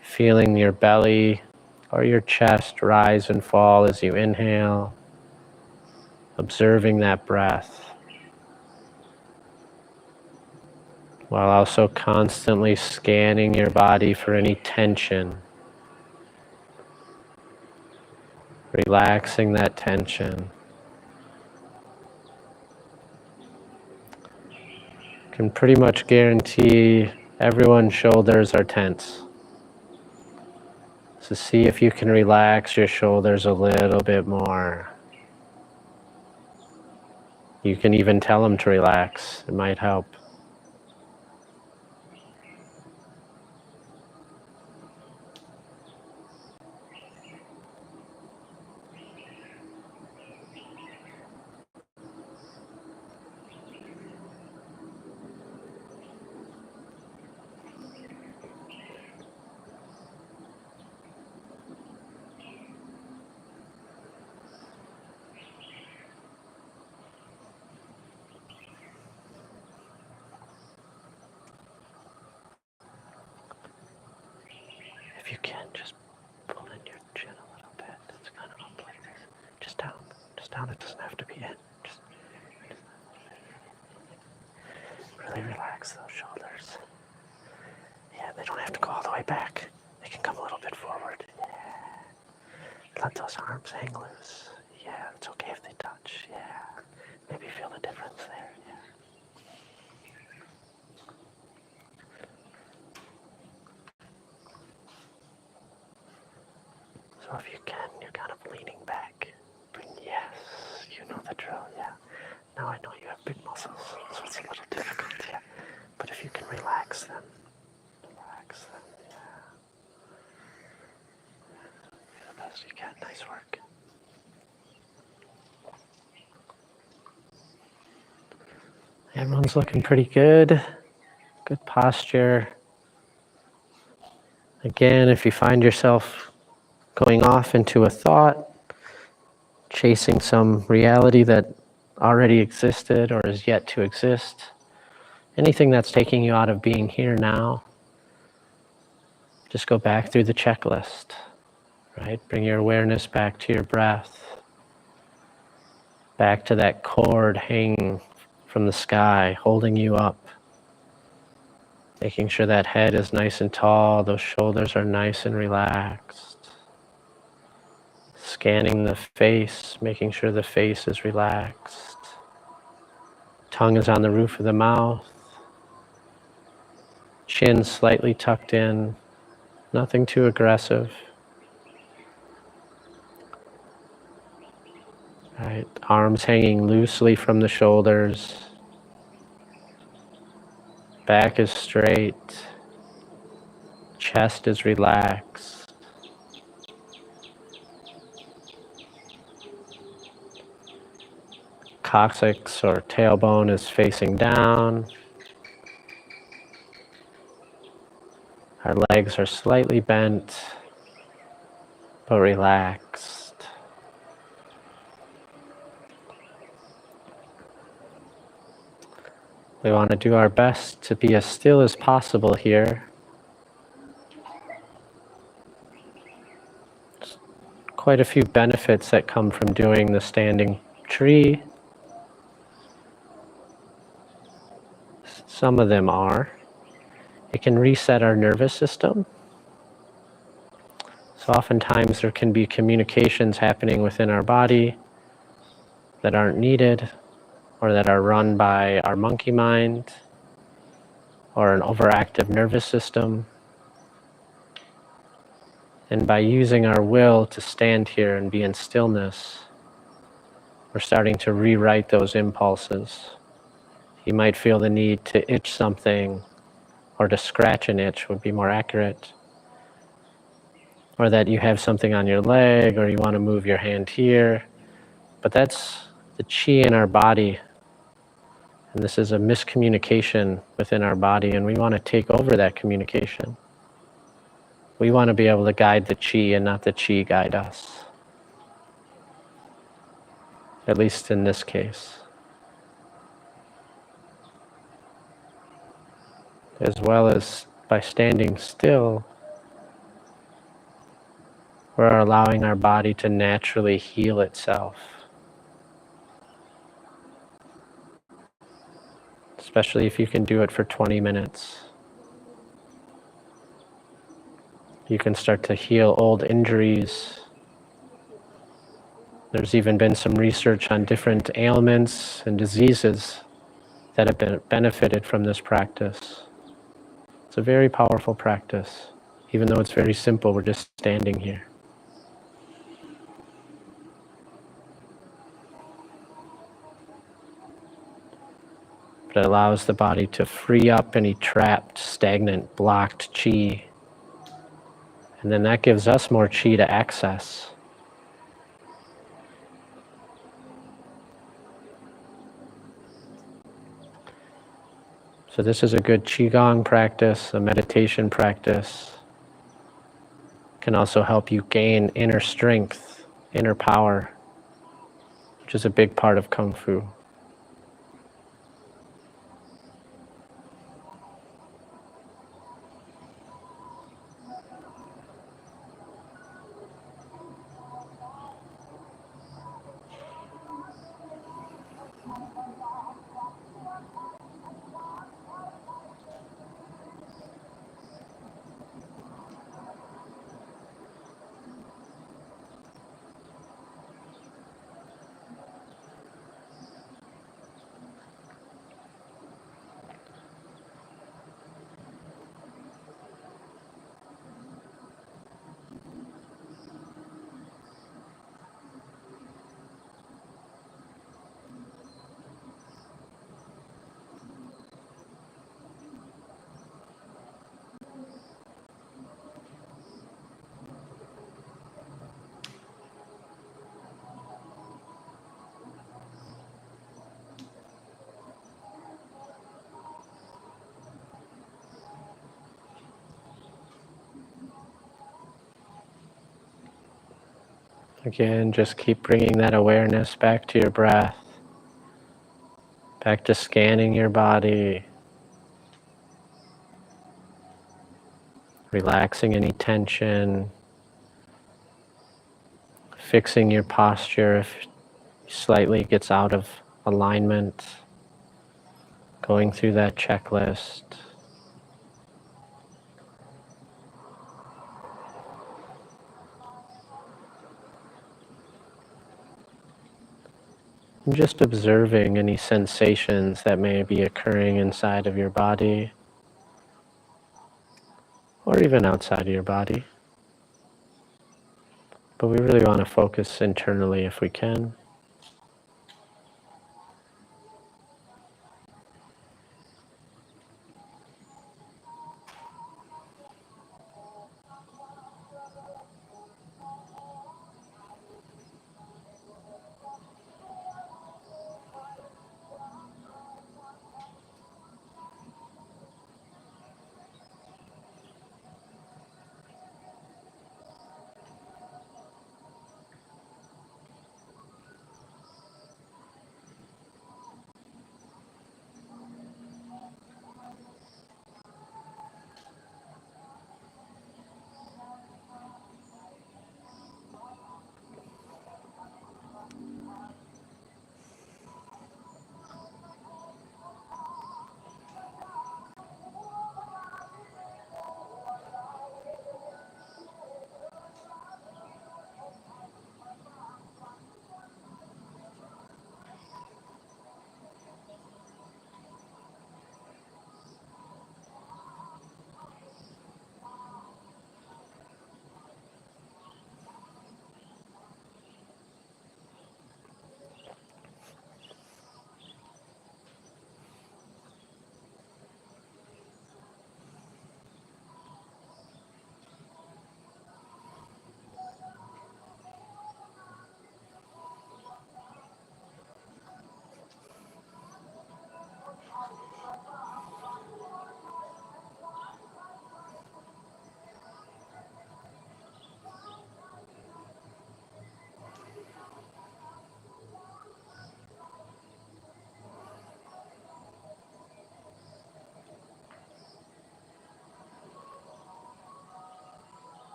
feeling your belly or your chest rise and fall as you inhale, observing that breath, while also constantly scanning your body for any tension, relaxing that tension. Can pretty much guarantee everyone's shoulders are tense. So see if you can relax your shoulders a little bit more. You can even tell them to relax. It might help. If you can, just pull in your chin a little bit. It's kind of up like this. Just down. Just down. It doesn't have to be in. Just really relax those shoulders. Yeah, they don't have to go all the way back. They can come a little bit forward. Yeah. Let those arms hang loose. Yeah, it's okay if they touch. Yeah. Maybe feel the difference there. Yeah. So if you can, you're kind of leaning back. Yes, you know the drill, yeah. Now I know you have big muscles, so it's a little difficult, yeah. But if you can relax them, yeah. Do the best you can. Nice work. Everyone's looking pretty good. Good posture. Again, if you find yourself going off into a thought, chasing some reality that already existed or is yet to exist, anything that's taking you out of being here now, just go back through the checklist, right? Bring your awareness back to your breath, back to that cord hanging from the sky, holding you up, making sure that head is nice and tall, those shoulders are nice and relaxed. Scanning the face, making sure the face is relaxed. Tongue is on the roof of the mouth. Chin slightly tucked in. Nothing too aggressive. Right. Arms hanging loosely from the shoulders. Back is straight. Chest is relaxed. Coccyx or tailbone is facing down. Our legs are slightly bent, but relaxed. We want to do our best to be as still as possible here. There's quite a few benefits that come from doing the standing tree. Some of them are, it can reset our nervous system. So oftentimes there can be communications happening within our body that aren't needed, or that are run by our monkey mind, or an overactive nervous system. And by using our will to stand here and be in stillness, we're starting to rewrite those impulses. You might feel the need to itch something, or to scratch an itch would be more accurate. Or that you have something on your leg, or you want to move your hand here. But that's the chi in our body. And this is a miscommunication within our body, and we want to take over that communication. We want to be able to guide the chi and not the chi guide us. At least in this case. As well as by standing still, we're allowing our body to naturally heal itself. Especially if you can do it for 20 minutes. You can start to heal old injuries. There's even been some research on different ailments and diseases that have benefited from this practice. It's a very powerful practice. Even though it's very simple, we're just standing here. But it allows the body to free up any trapped, stagnant, blocked chi. And then that gives us more chi to access. So this is a good Qigong practice, a meditation practice. Can also help you gain inner strength, inner power, which is a big part of Kung Fu. Again, just keep bringing that awareness back to your breath, back to scanning your body, relaxing any tension, fixing your posture if it slightly gets out of alignment, going through that checklist. And just observing any sensations that may be occurring inside of your body or even outside of your body. But we really want to focus internally if we can.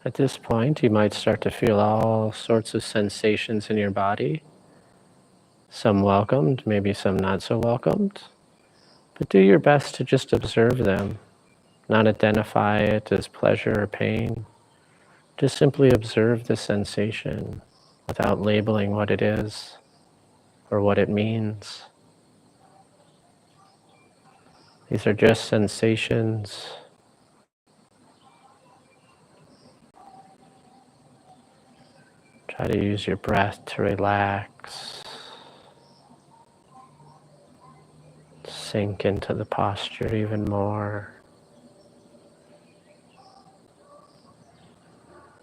At this point, you might start to feel all sorts of sensations in your body, some welcomed, maybe some not so welcomed, but do your best to just observe them, not identify it as pleasure or pain. Just simply observe the sensation without labeling what it is or what it means. These are just sensations. Try to use your breath to relax, sink into the posture even more,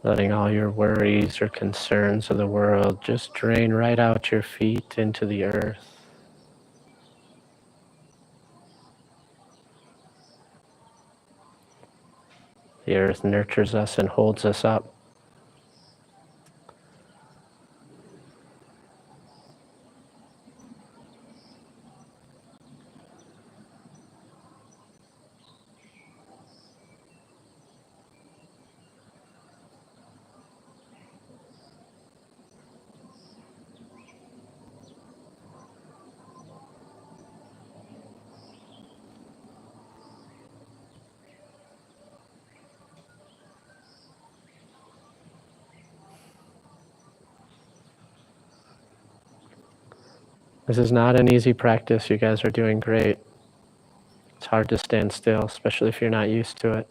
letting all your worries or concerns of the world just drain right out your feet into the earth. The earth nurtures us and holds us up. This is not an easy practice. You guys are doing great. It's hard to stand still, especially if you're not used to it.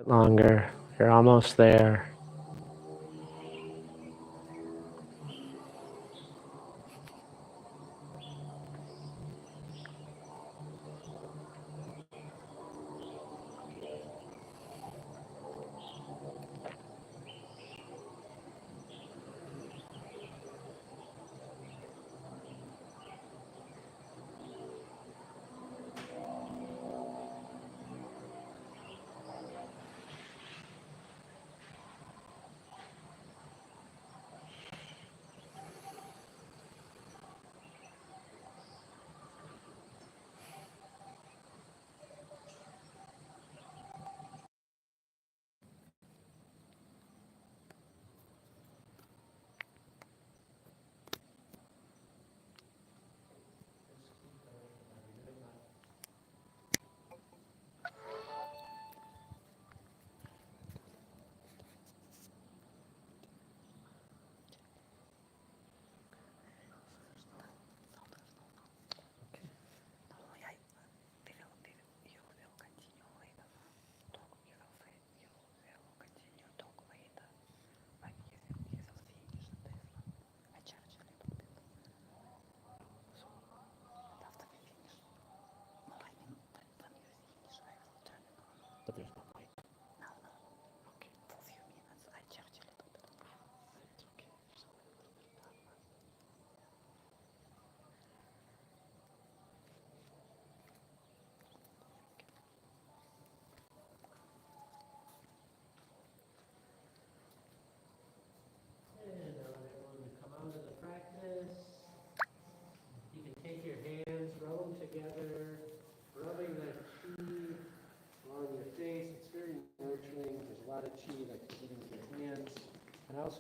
A bit longer. You're almost there.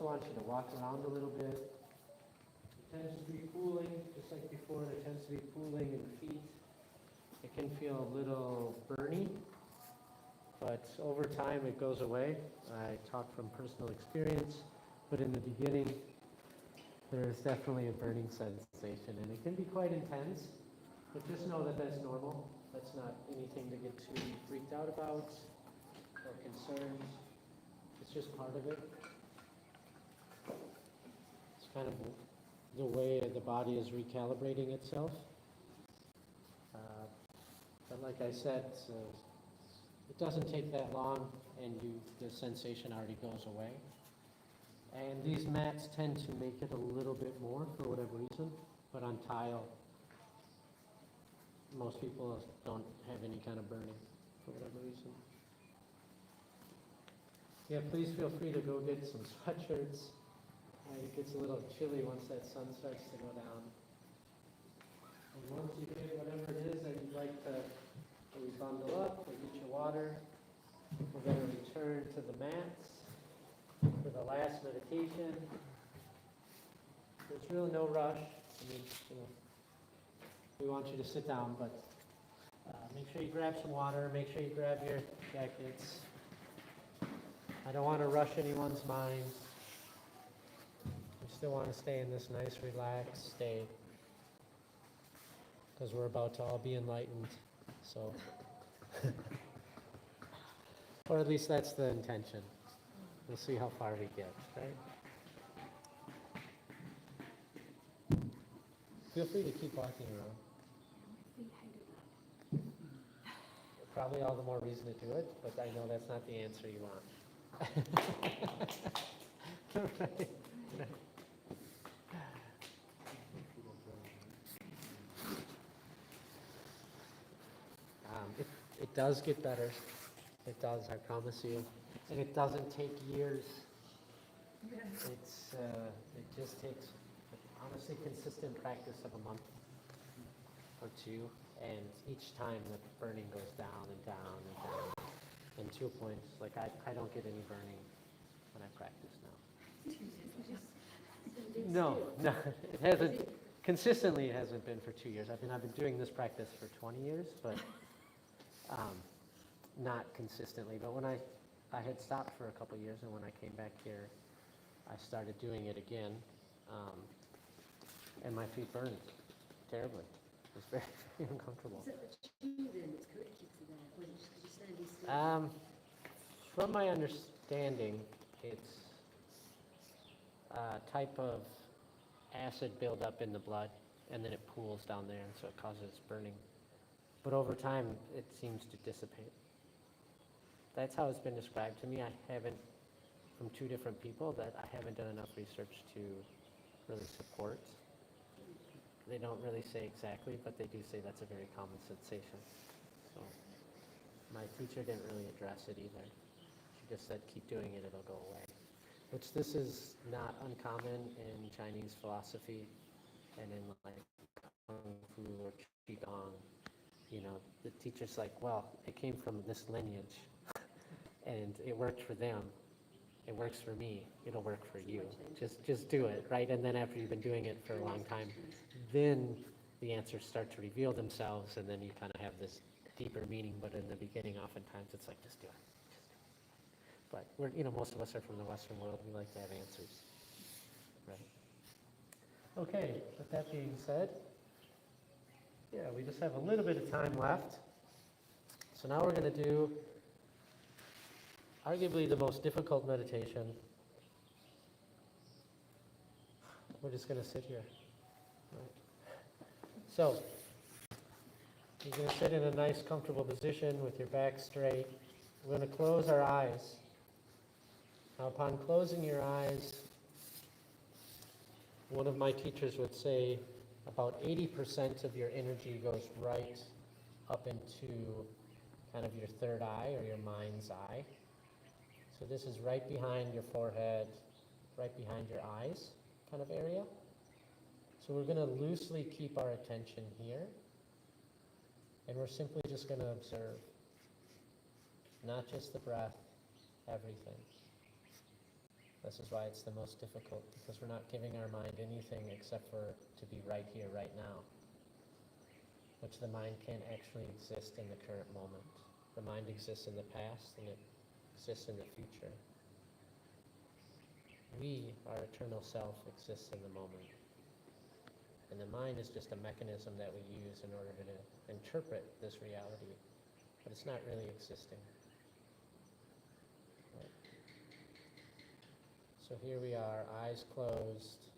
also want you to walk around a little bit. It tends to be cooling, just like before, there tends to be cooling in the feet. It can feel a little burny, but over time it goes away. I talk from personal experience, but in the beginning, there's definitely a burning sensation, and it can be quite intense, but just know that that's normal. That's not anything to get too freaked out about or concerned. It's just part of it. It's kind of the way the body is recalibrating itself. But like I said, it doesn't take that long, and the sensation already goes away. And these mats tend to make it a little bit more for whatever reason, but on tile, most people don't have any kind of burning for whatever reason. Yeah, please feel free to go get some sweatshirts. It gets a little chilly once that sun starts to go down. And once you get whatever it is that you'd like to bundle up or get your water, we're going to return to the mats for the last meditation. There's really no rush. I mean, we want you to sit down, but make sure you grab some water, make sure you grab your jackets. I don't want to rush anyone's mind. We still want to stay in this nice, relaxed state, because we're about to all be enlightened. So, or at least that's the intention. We'll see how far we get, right? Feel free to keep walking around. Probably all the more reason to do it, but I know that's not the answer you want. Right. It does get better. It does, I promise you. And it doesn't take years. It just takes, honestly, consistent practice of a month or two. And each time the burning goes down and down and down. And to a point, like I don't get any burning when I practice now. No, it hasn't. Consistently, it hasn't been for 2 years. I've been doing this practice for 20 years, but not consistently. But when I had stopped for a couple of years, and when I came back here, I started doing it again, and my feet burned terribly. It was very, very uncomfortable. Is it the chi then that's connected to that, or is it just because you're standing still? From my understanding, it's a type of acid buildup in the blood, and then it pools down there, and so it causes burning. But over time, it seems to dissipate. That's how it's been described to me. I haven't, from 2 different people, that I haven't done enough research to really support. They don't really say exactly, but they do say that's a very common sensation. So my teacher didn't really address it either. She just said, keep doing it, it'll go away. Which this is not uncommon in Chinese philosophy and in like Kung Fu or Qigong. You know, the teacher's like, well, it came from this lineage and it worked for them. It works for me, it'll work for you. Just do it, right? And then after you've been doing it for a long time, then the answers start to reveal themselves, and then you kind of have this deeper meaning. But in the beginning, oftentimes it's like, just do it. But most of us are from the Western world. We like to have answers, right? Okay, with that being said, yeah, we just have a little bit of time left. So now we're going to do arguably the most difficult meditation. We're just going to sit here. Right. So, you're going to sit in a nice, comfortable position with your back straight. We're going to close our eyes. Now, upon closing your eyes, one of my teachers would say about 80% of your energy goes right up into kind of your third eye or your mind's eye. So this is right behind your forehead, right behind your eyes kind of area. So we're going to loosely keep our attention here, and we're simply just going to observe, not just the breath, everything. This is why it's the most difficult, because we're not giving our mind anything except for to be right here, right now, which the mind can't actually exist in the current moment. The mind exists in the past and it exists in the future. We, our eternal self, exists in the moment. And the mind is just a mechanism that we use in order to interpret this reality, but it's not really existing. Right. So here we are, eyes closed,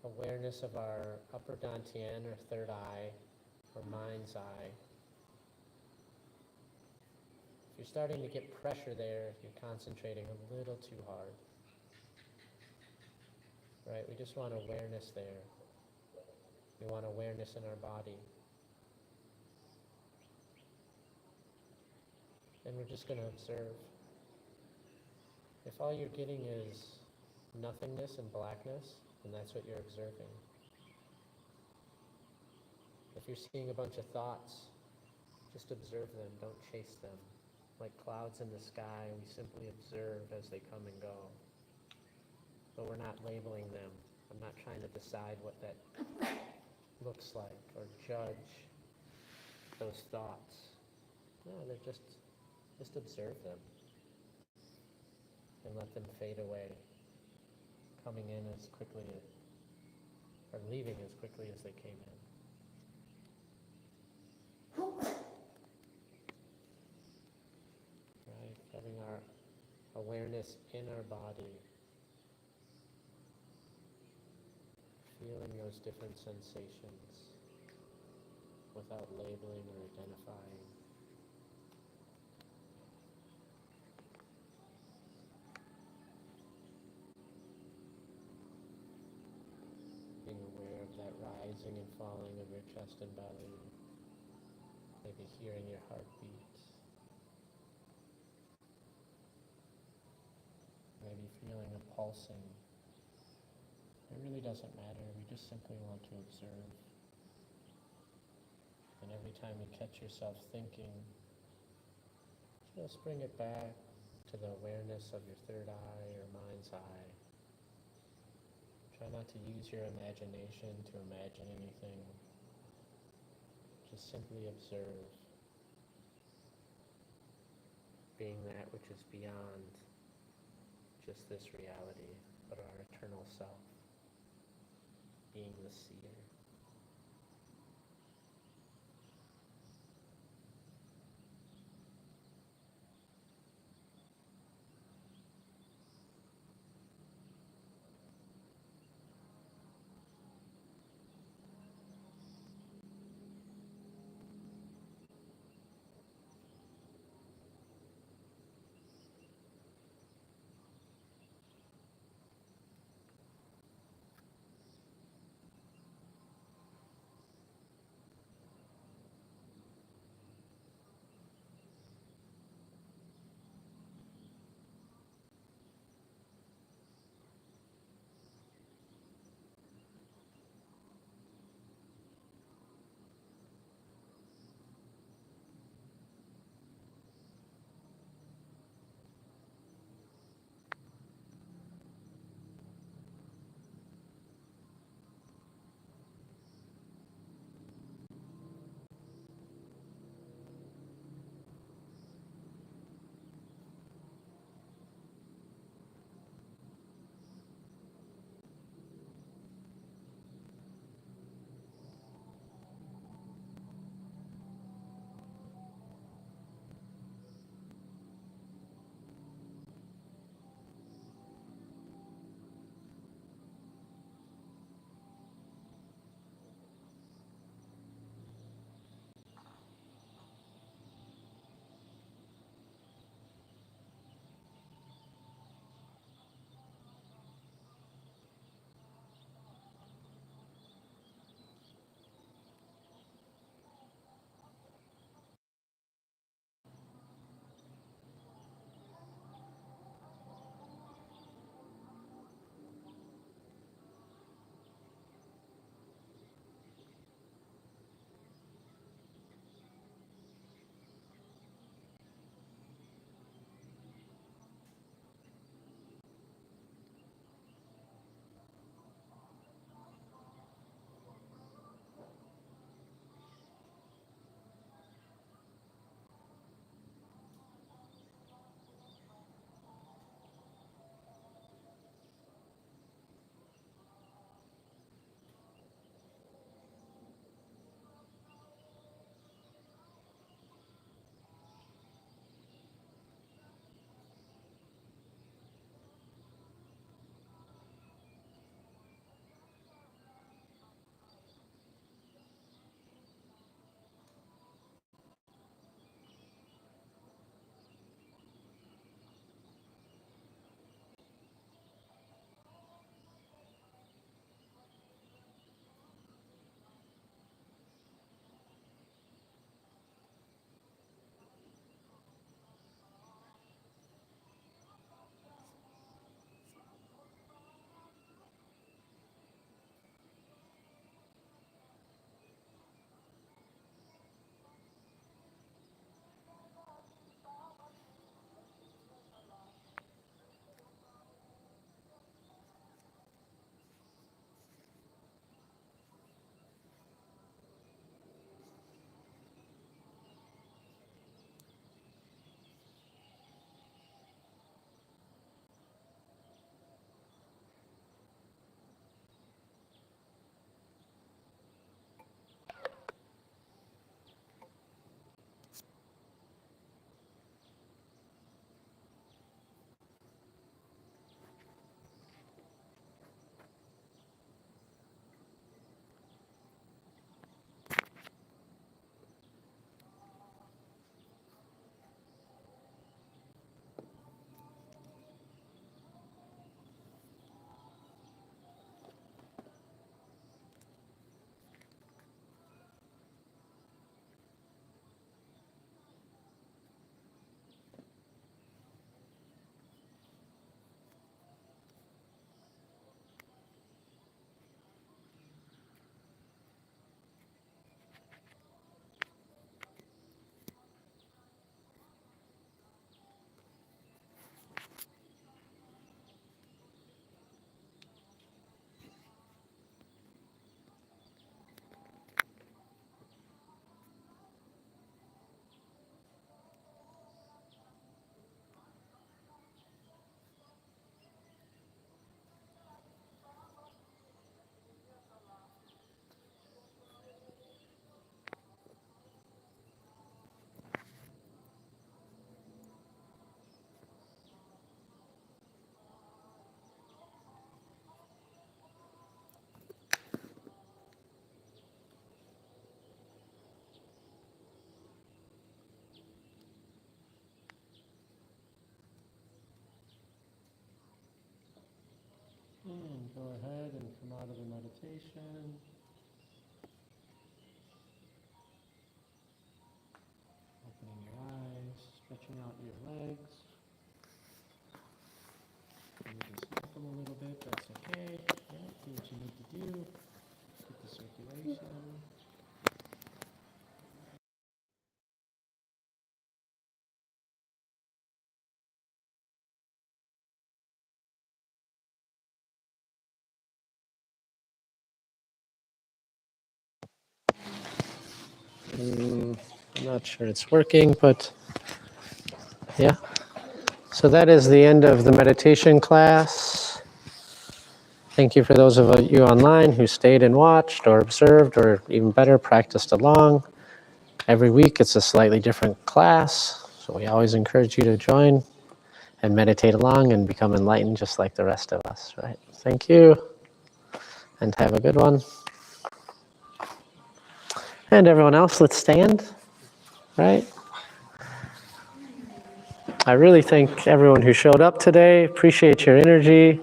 awareness of our upper dantian, or third eye, or mind's eye. If you're starting to get pressure there, you're concentrating a little too hard. Right? We just want awareness there. We want awareness in our body. And we're just going to observe. If all you're getting is nothingness and blackness, then that's what you're observing. If you're seeing a bunch of thoughts, just observe them, don't chase them. Like clouds in the sky, we simply observe as they come and go. But we're not labeling them. I'm not trying to decide what that looks like or judge those thoughts. No, they're just observe them and let them fade away, coming in as quickly or leaving as quickly as they came in. Right? Having our awareness in our body, feeling those different sensations without labeling or identifying. Being aware of that rising and falling of your chest and belly, maybe hearing your heartbeat, maybe feeling a pulsing. It really doesn't matter, we just simply want to observe. And every time you catch yourself thinking, just bring it back to the awareness of your third eye or mind's eye. Try not to use your imagination to imagine anything. Just simply observe, being that which is beyond just this reality, but our eternal self, being the seer. go ahead and come out of the meditation. Opening your eyes, stretching out your legs. Maybe just move them a little bit, that's okay. Yeah, do what you need to do. Get the circulation. I'm not sure it's working, but yeah. So that is the end of the meditation class. Thank you for those of you online who stayed and watched or observed, or even better, practiced along. Every week it's a slightly different class, so we always encourage you to join and meditate along and become enlightened just like the rest of us, right? Thank you, and have a good one. And everyone else, let's stand, right? I really thank everyone who showed up today. Appreciate your energy.